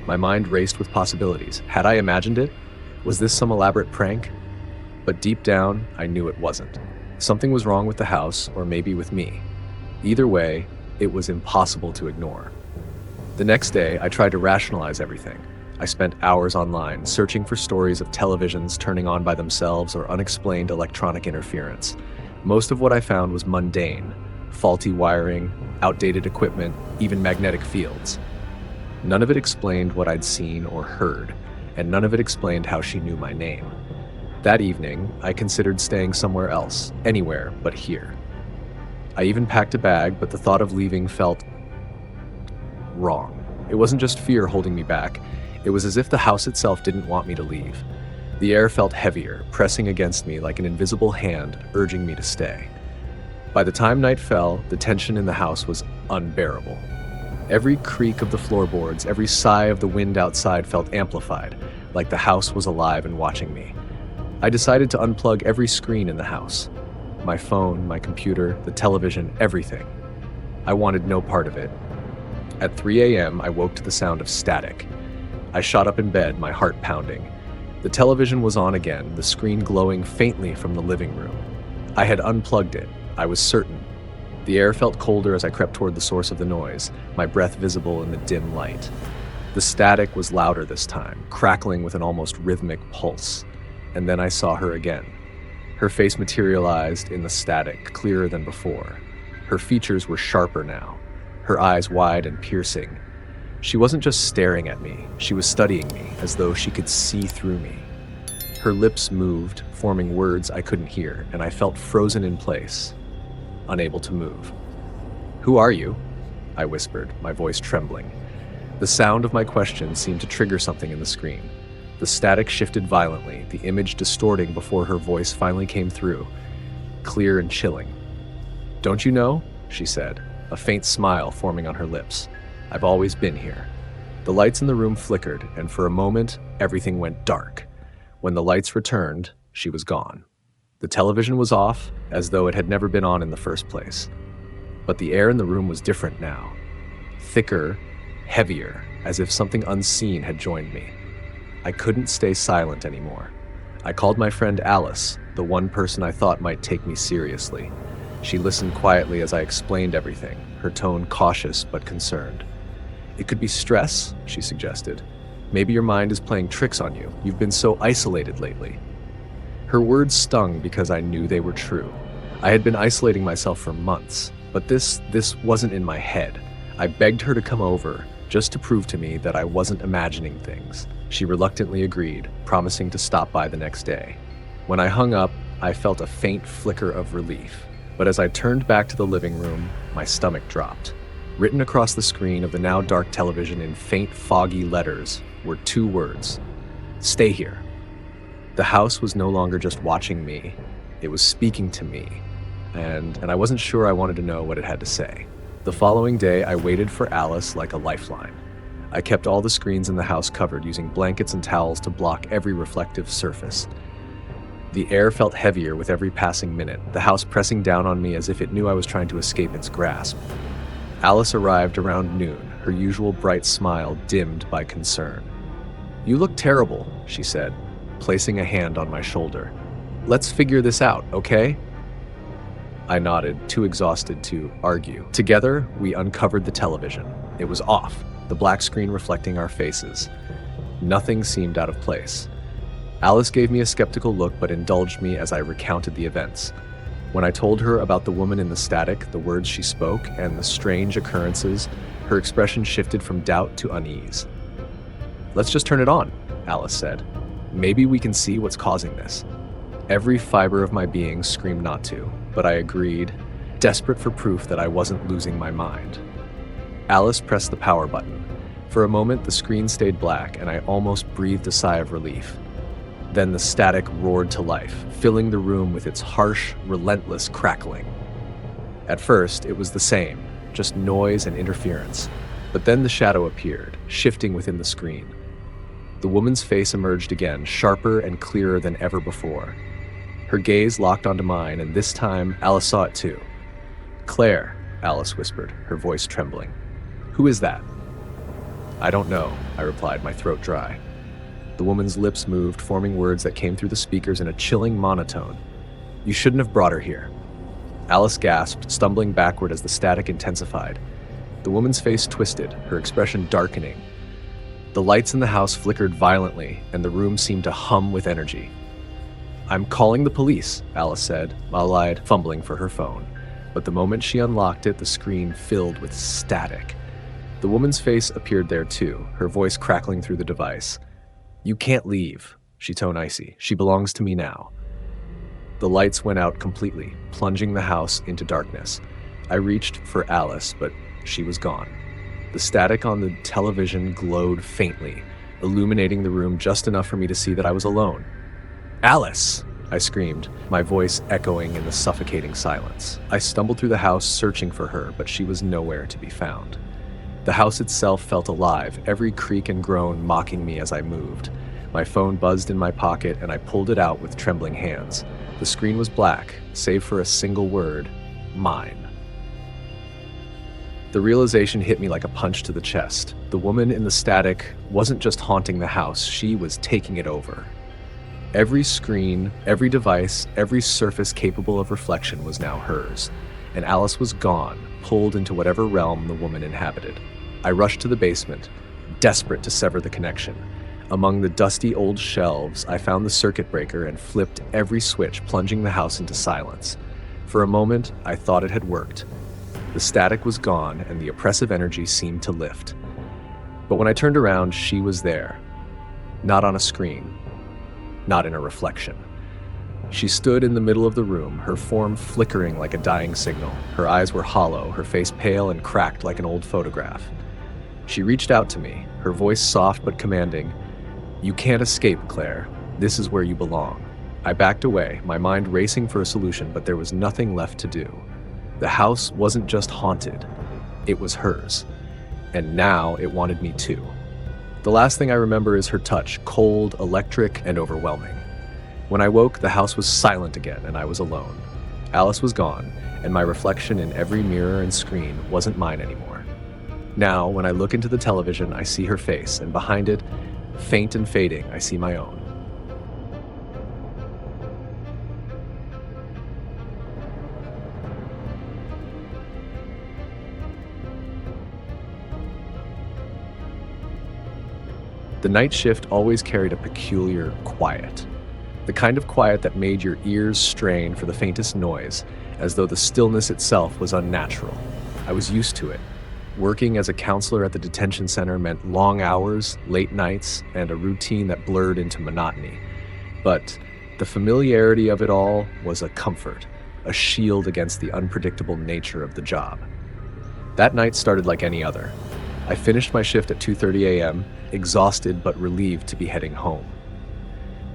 My mind raced with possibilities. Had I imagined it? Was this some elaborate prank? But deep down, I knew it wasn't. Something was wrong with the house, or maybe with me. Either way, it was impossible to ignore. The next day, I tried to rationalize everything. I spent hours online, searching for stories of televisions turning on by themselves or unexplained electronic interference. Most of what I found was mundane: faulty wiring, outdated equipment, even magnetic fields. None of it explained what I'd seen or heard, and none of it explained how she knew my name. That evening, I considered staying somewhere else, anywhere but here. I even packed a bag, but the thought of leaving felt wrong. It wasn't just fear holding me back. It was as if the house itself didn't want me to leave. The air felt heavier, pressing against me like an invisible hand, urging me to stay. By the time night fell, the tension in the house was unbearable. Every creak of the floorboards, every sigh of the wind outside felt amplified, like the house was alive and watching me. I decided to unplug every screen in the house. My phone, my computer, the television, everything. I wanted no part of it. At 3 a.m., I woke to the sound of static. I shot up in bed, my heart pounding. The television was on again, the screen glowing faintly from the living room. I had unplugged it. I was certain. The air felt colder as I crept toward the source of the noise, my breath visible in the dim light. The static was louder this time, crackling with an almost rhythmic pulse. And then I saw her again. Her face materialized in the static, clearer than before. Her features were sharper now, her eyes wide and piercing. She wasn't just staring at me, she was studying me, as though she could see through me. Her lips moved, forming words I couldn't hear, and I felt frozen in place, unable to move. "Who are you?" I whispered, my voice trembling. The sound of my question seemed to trigger something in the screen. The static shifted violently, the image distorting before her voice finally came through, clear and chilling. "Don't you know?" she said. a faint smile forming on her lips. "I've always been here." The lights in the room flickered, and for a moment, everything went dark. When the lights returned, she was gone. The television was off, as though it had never been on in the first place. But the air in the room was different now. Thicker, heavier, as if something unseen had joined me. I couldn't stay silent anymore. I called my friend Alice, the one person I thought might take me seriously. She listened quietly as I explained everything, her tone cautious but concerned. "It could be stress," she suggested. "Maybe your mind is playing tricks on you. You've been so isolated lately." Her words stung because I knew they were true. I had been isolating myself for months, but this wasn't in my head. I begged her to come over, just to prove to me that I wasn't imagining things. She reluctantly agreed, promising to stop by the next day. When I hung up, I felt a faint flicker of relief, but as I turned back to the living room, my stomach dropped. Written across the screen of the now dark television in faint, foggy letters were 2 words: "Stay here." The house was no longer just watching me, it was speaking to me, and I wasn't sure I wanted to know what it had to say. The following day, I waited for Alice like a lifeline. I kept all the screens in the house covered, using blankets and towels to block every reflective surface. The air felt heavier with every passing minute, the house pressing down on me as if it knew I was trying to escape its grasp. Alice arrived around noon, her usual bright smile dimmed by concern. "You look terrible," she said, placing a hand on my shoulder. "Let's figure this out, okay?" I nodded, too exhausted to argue. Together, we uncovered the television. It was off, the black screen reflecting our faces. Nothing seemed out of place. Alice gave me a skeptical look but indulged me as I recounted the events. When I told her about the woman in the static, the words she spoke, and the strange occurrences, her expression shifted from doubt to unease. "Let's just turn it on," Alice said. "Maybe we can see what's causing this." Every fiber of my being screamed not to, but I agreed, desperate for proof that I wasn't losing my mind. Alice pressed the power button. For a moment, the screen stayed black, and I almost breathed a sigh of relief. Then the static roared to life, filling the room with its harsh, relentless crackling. At first, it was the same, just noise and interference. But then the shadow appeared, shifting within the screen. The woman's face emerged again, sharper and clearer than ever before. Her gaze locked onto mine, and this time, Alice saw it too. "Claire," Alice whispered, her voice trembling. "Who is that?" "I don't know," I replied, my throat dry. The woman's lips moved, forming words that came through the speakers in a chilling monotone. "You shouldn't have brought her here." Alice gasped, stumbling backward as the static intensified. The woman's face twisted, her expression darkening. The lights in the house flickered violently, and the room seemed to hum with energy. "I'm calling the police," Alice said, mild-eyed, fumbling for her phone. But the moment she unlocked it, the screen filled with static. The woman's face appeared there too, her voice crackling through the device. "You can't leave," she toned icy. "She belongs to me now." The lights went out completely, plunging the house into darkness. I reached for Alice, but she was gone. The static on the television glowed faintly, illuminating the room just enough for me to see that I was alone. "Alice!" I screamed, my voice echoing in the suffocating silence. I stumbled through the house searching for her, but she was nowhere to be found. The house itself felt alive, every creak and groan mocking me as I moved. My phone buzzed in my pocket, and I pulled it out with trembling hands. The screen was black, save for a single word: mine. The realization hit me like a punch to the chest. The woman in the static wasn't just haunting the house, she was taking it over. Every screen, every device, every surface capable of reflection was now hers, and Alice was gone, pulled into whatever realm the woman inhabited. I rushed to the basement, desperate to sever the connection. Among the dusty old shelves, I found the circuit breaker and flipped every switch, plunging the house into silence. For a moment, I thought it had worked. The static was gone, and the oppressive energy seemed to lift. But when I turned around, she was there. Not on a screen. Not in a reflection. She stood in the middle of the room, her form flickering like a dying signal. Her eyes were hollow, her face pale and cracked like an old photograph. She reached out to me, her voice soft but commanding. "You can't escape, Claire. This is where you belong." I backed away, my mind racing for a solution, but there was nothing left to do. The house wasn't just haunted. It was hers. And now it wanted me too. The last thing I remember is her touch, cold, electric, and overwhelming. When I woke, the house was silent again and I was alone. Alice was gone, and my reflection in every mirror and screen wasn't mine anymore. Now, when I look into the television, I see her face, and behind it, faint and fading, I see my own. The night shift always carried a peculiar quiet. The kind of quiet that made your ears strain for the faintest noise, as though the stillness itself was unnatural. I was used to it. Working as a counselor at the detention center meant long hours, late nights, and a routine that blurred into monotony. But the familiarity of it all was a comfort, a shield against the unpredictable nature of the job. That night started like any other. I finished my shift at 2:30 a.m., exhausted but relieved to be heading home.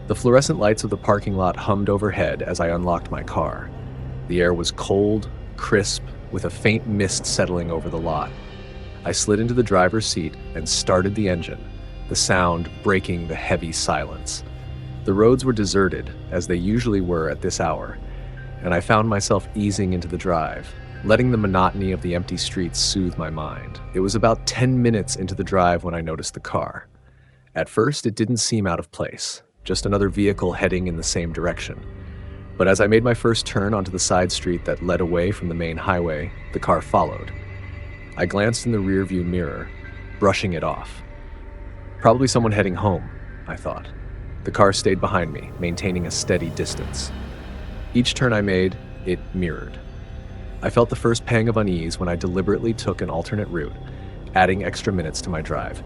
The fluorescent lights of the parking lot hummed overhead as I unlocked my car. The air was cold, crisp, with a faint mist settling over the lot. I slid into the driver's seat and started the engine, the sound breaking the heavy silence. The roads were deserted, as they usually were at this hour, and I found myself easing into the drive, letting the monotony of the empty streets soothe my mind. It was about 10 minutes into the drive when I noticed the car. At first, it didn't seem out of place, just another vehicle heading in the same direction. But as I made my first turn onto the side street that led away from the main highway, the car followed. I glanced in the rearview mirror, brushing it off. Probably someone heading home, I thought. The car stayed behind me, maintaining a steady distance. Each turn I made, it mirrored. I felt the first pang of unease when I deliberately took an alternate route, adding extra minutes to my drive.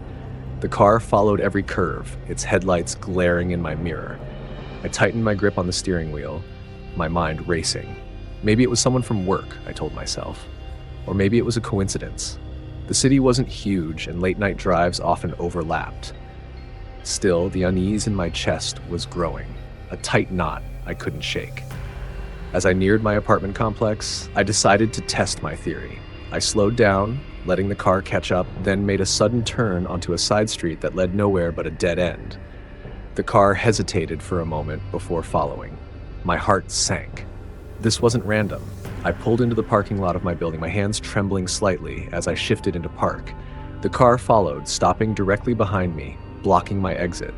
The car followed every curve, its headlights glaring in my mirror. I tightened my grip on the steering wheel, my mind racing. Maybe it was someone from work, I told myself. Or maybe it was a coincidence. The city wasn't huge, and late-night drives often overlapped. Still, the unease in my chest was growing, a tight knot I couldn't shake. As I neared my apartment complex, I decided to test my theory. I slowed down, letting the car catch up, then made a sudden turn onto a side street that led nowhere but a dead end. The car hesitated for a moment before following. My heart sank. This wasn't random. I pulled into the parking lot of my building, my hands trembling slightly as I shifted into park. The car followed, stopping directly behind me, blocking my exit.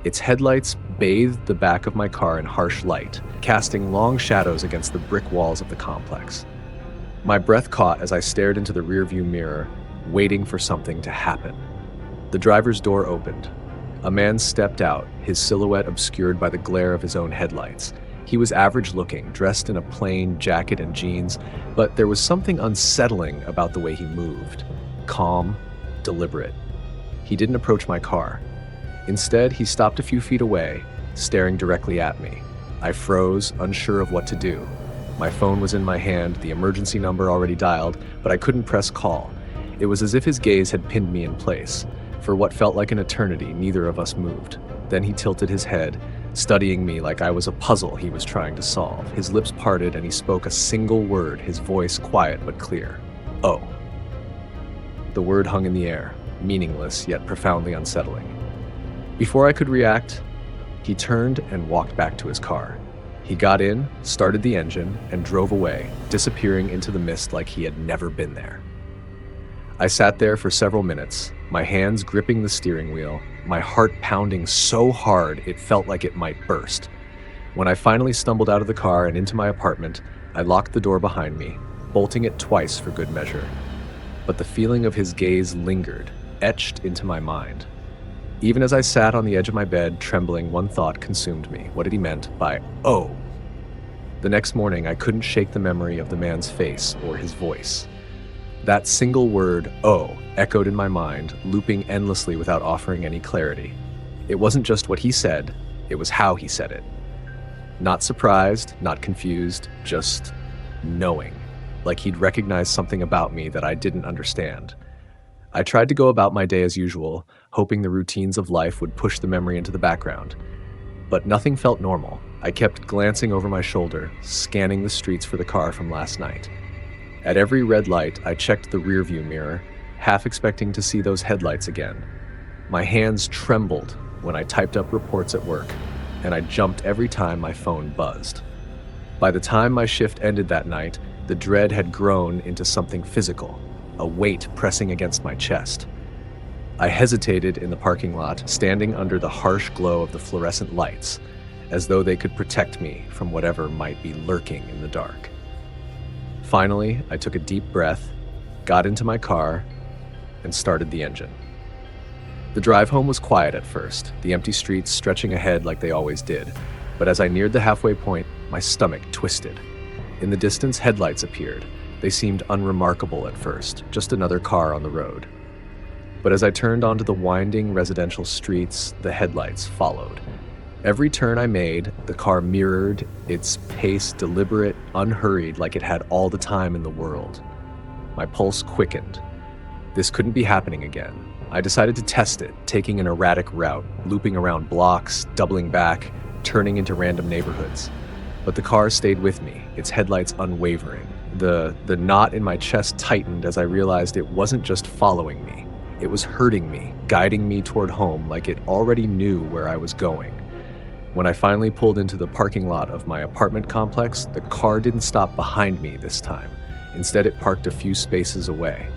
Its headlights bathed the back of my car in harsh light, casting long shadows against the brick walls of the complex. My breath caught as I stared into the rearview mirror, waiting for something to happen. The driver's door opened. A man stepped out, his silhouette obscured by the glare of his own headlights. He was average-looking, dressed in a plain jacket and jeans, but there was something unsettling about the way he moved. Calm, deliberate. He didn't approach my car. Instead, he stopped a few feet away, staring directly at me. I froze, unsure of what to do. My phone was in my hand, the emergency number already dialed, but I couldn't press call. It was as if his gaze had pinned me in place. For what felt like an eternity, neither of us moved. Then he tilted his head, studying me like I was a puzzle he was trying to solve. His lips parted and he spoke a single word, his voice quiet but clear. "Oh." The word hung in the air, meaningless yet profoundly unsettling. Before I could react, he turned and walked back to his car. He got in, started the engine, and drove away, disappearing into the mist like he had never been there. I sat there for several minutes, my hands gripping the steering wheel, my heart pounding so hard it felt like it might burst. When I finally stumbled out of the car and into my apartment, I locked the door behind me, bolting it twice for good measure. But the feeling of his gaze lingered, etched into my mind. Even as I sat on the edge of my bed, trembling, one thought consumed me. What had he meant by "oh"? The next morning, I couldn't shake the memory of the man's face or his voice. That single word, "oh," echoed in my mind, looping endlessly without offering any clarity. It wasn't just what he said, it was how he said it. Not surprised, not confused, just knowing, like he'd recognized something about me that I didn't understand. I tried to go about my day as usual, hoping the routines of life would push the memory into the background. But nothing felt normal. I kept glancing over my shoulder, scanning the streets for the car from last night. At every red light, I checked the rearview mirror, half expecting to see those headlights again. My hands trembled when I typed up reports at work, and I jumped every time my phone buzzed. By the time my shift ended that night, the dread had grown into something physical, a weight pressing against my chest. I hesitated in the parking lot, standing under the harsh glow of the fluorescent lights, as though they could protect me from whatever might be lurking in the dark. Finally, I took a deep breath, got into my car, and started the engine. The drive home was quiet at first, the empty streets stretching ahead like they always did, but as I neared the halfway point, my stomach twisted. In the distance, headlights appeared. They seemed unremarkable at first, just another car on the road. But as I turned onto the winding residential streets, the headlights followed. Every turn I made, the car mirrored, its pace deliberate, unhurried, like it had all the time in the world. My pulse quickened. This couldn't be happening again. I decided to test it, taking an erratic route, looping around blocks, doubling back, turning into random neighborhoods. But the car stayed with me, its headlights unwavering. The knot in my chest tightened as I realized it wasn't just following me. It was hurting me, guiding me toward home like it already knew where I was going. When I finally pulled into the parking lot of my apartment complex, the car didn't stop behind me this time. Instead, it parked a few spaces away.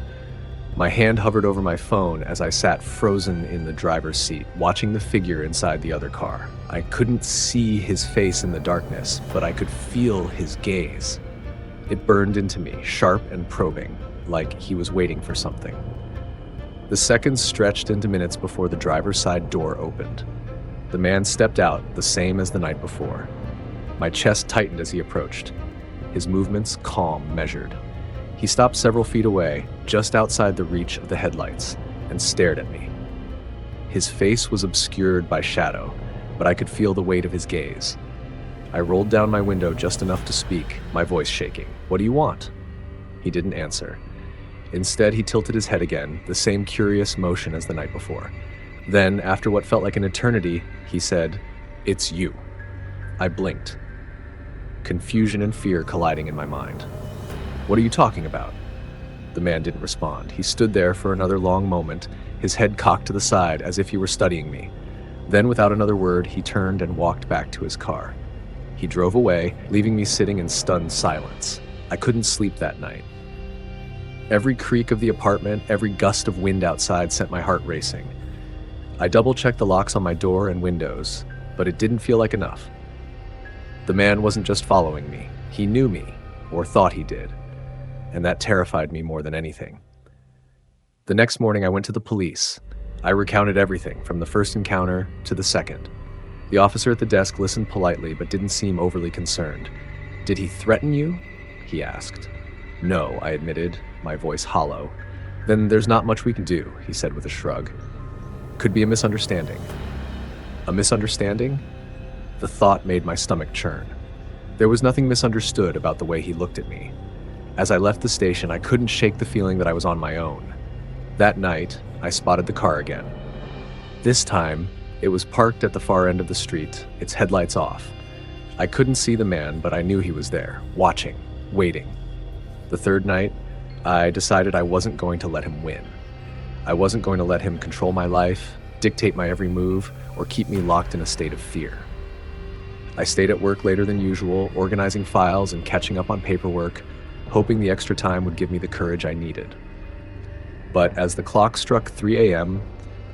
My hand hovered over my phone as I sat frozen in the driver's seat, watching the figure inside the other car. I couldn't see his face in the darkness, but I could feel his gaze. It burned into me, sharp and probing, like he was waiting for something. The seconds stretched into minutes before the driver's side door opened. The man stepped out, the same as the night before. My chest tightened as he approached. His movements calm, measured. He stopped several feet away, just outside the reach of the headlights, and stared at me. His face was obscured by shadow, but I could feel the weight of his gaze. I rolled down my window just enough to speak, my voice shaking. "What do you want?" He didn't answer. Instead, he tilted his head again, the same curious motion as the night before. Then, after what felt like an eternity, he said, "It's you." I blinked, confusion and fear colliding in my mind. "What are you talking about?" The man didn't respond. He stood there for another long moment, his head cocked to the side as if he were studying me. Then, without another word, he turned and walked back to his car. He drove away, leaving me sitting in stunned silence. I couldn't sleep that night. Every creak of the apartment, every gust of wind outside sent my heart racing. I double-checked the locks on my door and windows, but it didn't feel like enough. The man wasn't just following me. He knew me, or thought he did, and that terrified me more than anything. The next morning, I went to the police. I recounted everything, from the first encounter to the second. The officer at the desk listened politely, but didn't seem overly concerned. "Did he threaten you?" he asked. "No," I admitted, my voice hollow. "Then there's not much we can do," he said with a shrug. "Could be a misunderstanding." A misunderstanding? The thought made my stomach churn. There was nothing misunderstood about the way he looked at me. As I left the station, I couldn't shake the feeling that I was on my own. That night, I spotted the car again. This time, it was parked at the far end of the street, its headlights off. I couldn't see the man, but I knew he was there, watching, waiting. The third night, I decided I wasn't going to let him win. I wasn't going to let him control my life, dictate my every move, or keep me locked in a state of fear. I stayed at work later than usual, organizing files and catching up on paperwork, hoping the extra time would give me the courage I needed. But as the clock struck 3 a.m.,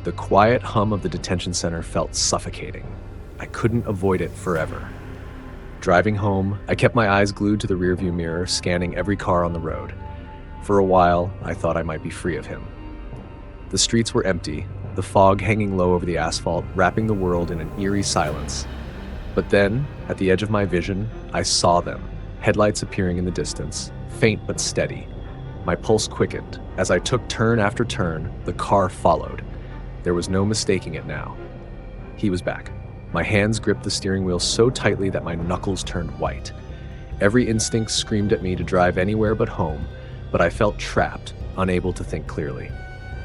the quiet hum of the detention center felt suffocating. I couldn't avoid it forever. Driving home, I kept my eyes glued to the rearview mirror, scanning every car on the road. For a while, I thought I might be free of him. The streets were empty, the fog hanging low over the asphalt, wrapping the world in an eerie silence. But then, at the edge of my vision, I saw them, headlights appearing in the distance, faint but steady. My pulse quickened. As I took turn after turn, the car followed. There was no mistaking it now. He was back. My hands gripped the steering wheel so tightly that my knuckles turned white. Every instinct screamed at me to drive anywhere but home, but I felt trapped, unable to think clearly.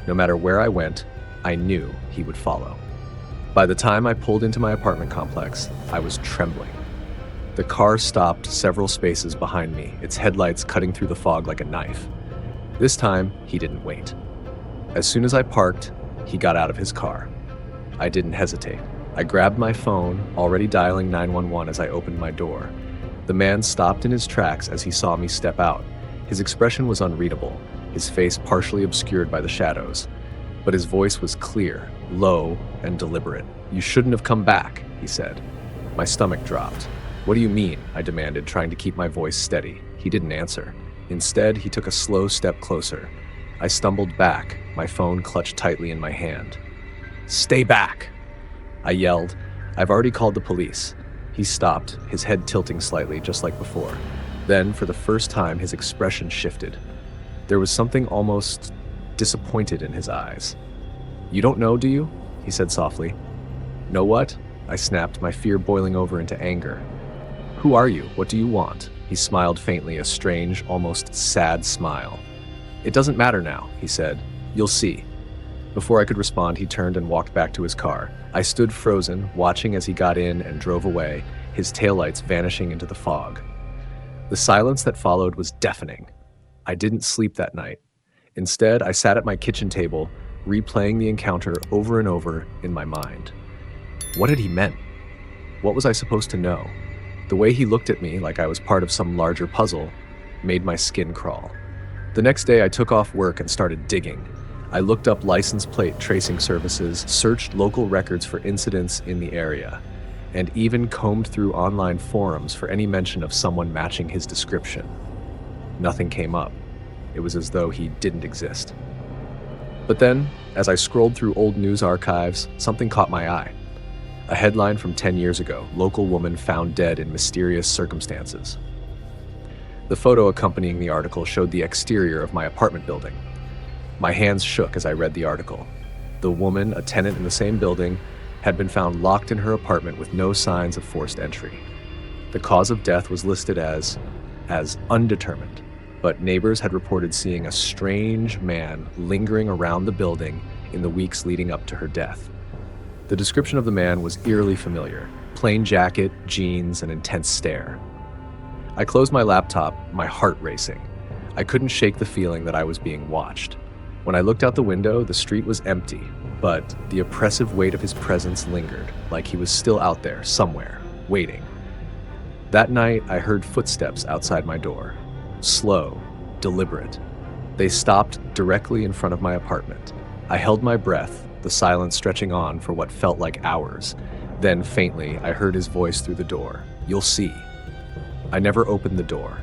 No matter where I went, I knew he would follow. By the time I pulled into my apartment complex, I was trembling. The car stopped several spaces behind me, its headlights cutting through the fog like a knife. This time, he didn't wait. As soon as I parked, he got out of his car. I didn't hesitate. I grabbed my phone, already dialing 911 as I opened my door. The man stopped in his tracks as he saw me step out. His expression was unreadable, his face partially obscured by the shadows. But his voice was clear, low, and deliberate. "You shouldn't have come back," he said. My stomach dropped. "What do you mean?" I demanded, trying to keep my voice steady. He didn't answer. Instead, he took a slow step closer. I stumbled back, my phone clutched tightly in my hand. "Stay back!" I yelled. "I've already called the police." He stopped, his head tilting slightly, just like before. Then, for the first time, his expression shifted. There was something almost disappointed in his eyes. "You don't know, do you?" he said softly. "Know what?" I snapped, my fear boiling over into anger. "Who are you? What do you want?" He smiled faintly, a strange, almost sad smile. "It doesn't matter now," he said. "You'll see." Before I could respond, he turned and walked back to his car. I stood frozen, watching as he got in and drove away, his taillights vanishing into the fog. The silence that followed was deafening. I didn't sleep that night. Instead, I sat at my kitchen table, replaying the encounter over and over in my mind. What had he meant? What was I supposed to know? The way he looked at me, like I was part of some larger puzzle, made my skin crawl. The next day, I took off work and started digging. I looked up license plate tracing services, searched local records for incidents in the area, and even combed through online forums for any mention of someone matching his description. Nothing came up. It was as though he didn't exist. But then, as I scrolled through old news archives, something caught my eye. A headline from 10 years ago, "Local woman found dead in mysterious circumstances." The photo accompanying the article showed the exterior of my apartment building. My hands shook as I read the article. The woman, a tenant in the same building, had been found locked in her apartment with no signs of forced entry. The cause of death was listed as undetermined, but neighbors had reported seeing a strange man lingering around the building in the weeks leading up to her death. The description of the man was eerily familiar: plain jacket, jeans, and intense stare. I closed my laptop, my heart racing. I couldn't shake the feeling that I was being watched. When I looked out the window, the street was empty, but the oppressive weight of his presence lingered, like he was still out there, somewhere, waiting. That night, I heard footsteps outside my door. Slow, deliberate. They stopped directly in front of my apartment. I held my breath, the silence stretching on for what felt like hours. Then, faintly, I heard his voice through the door. "You'll see." I never opened the door.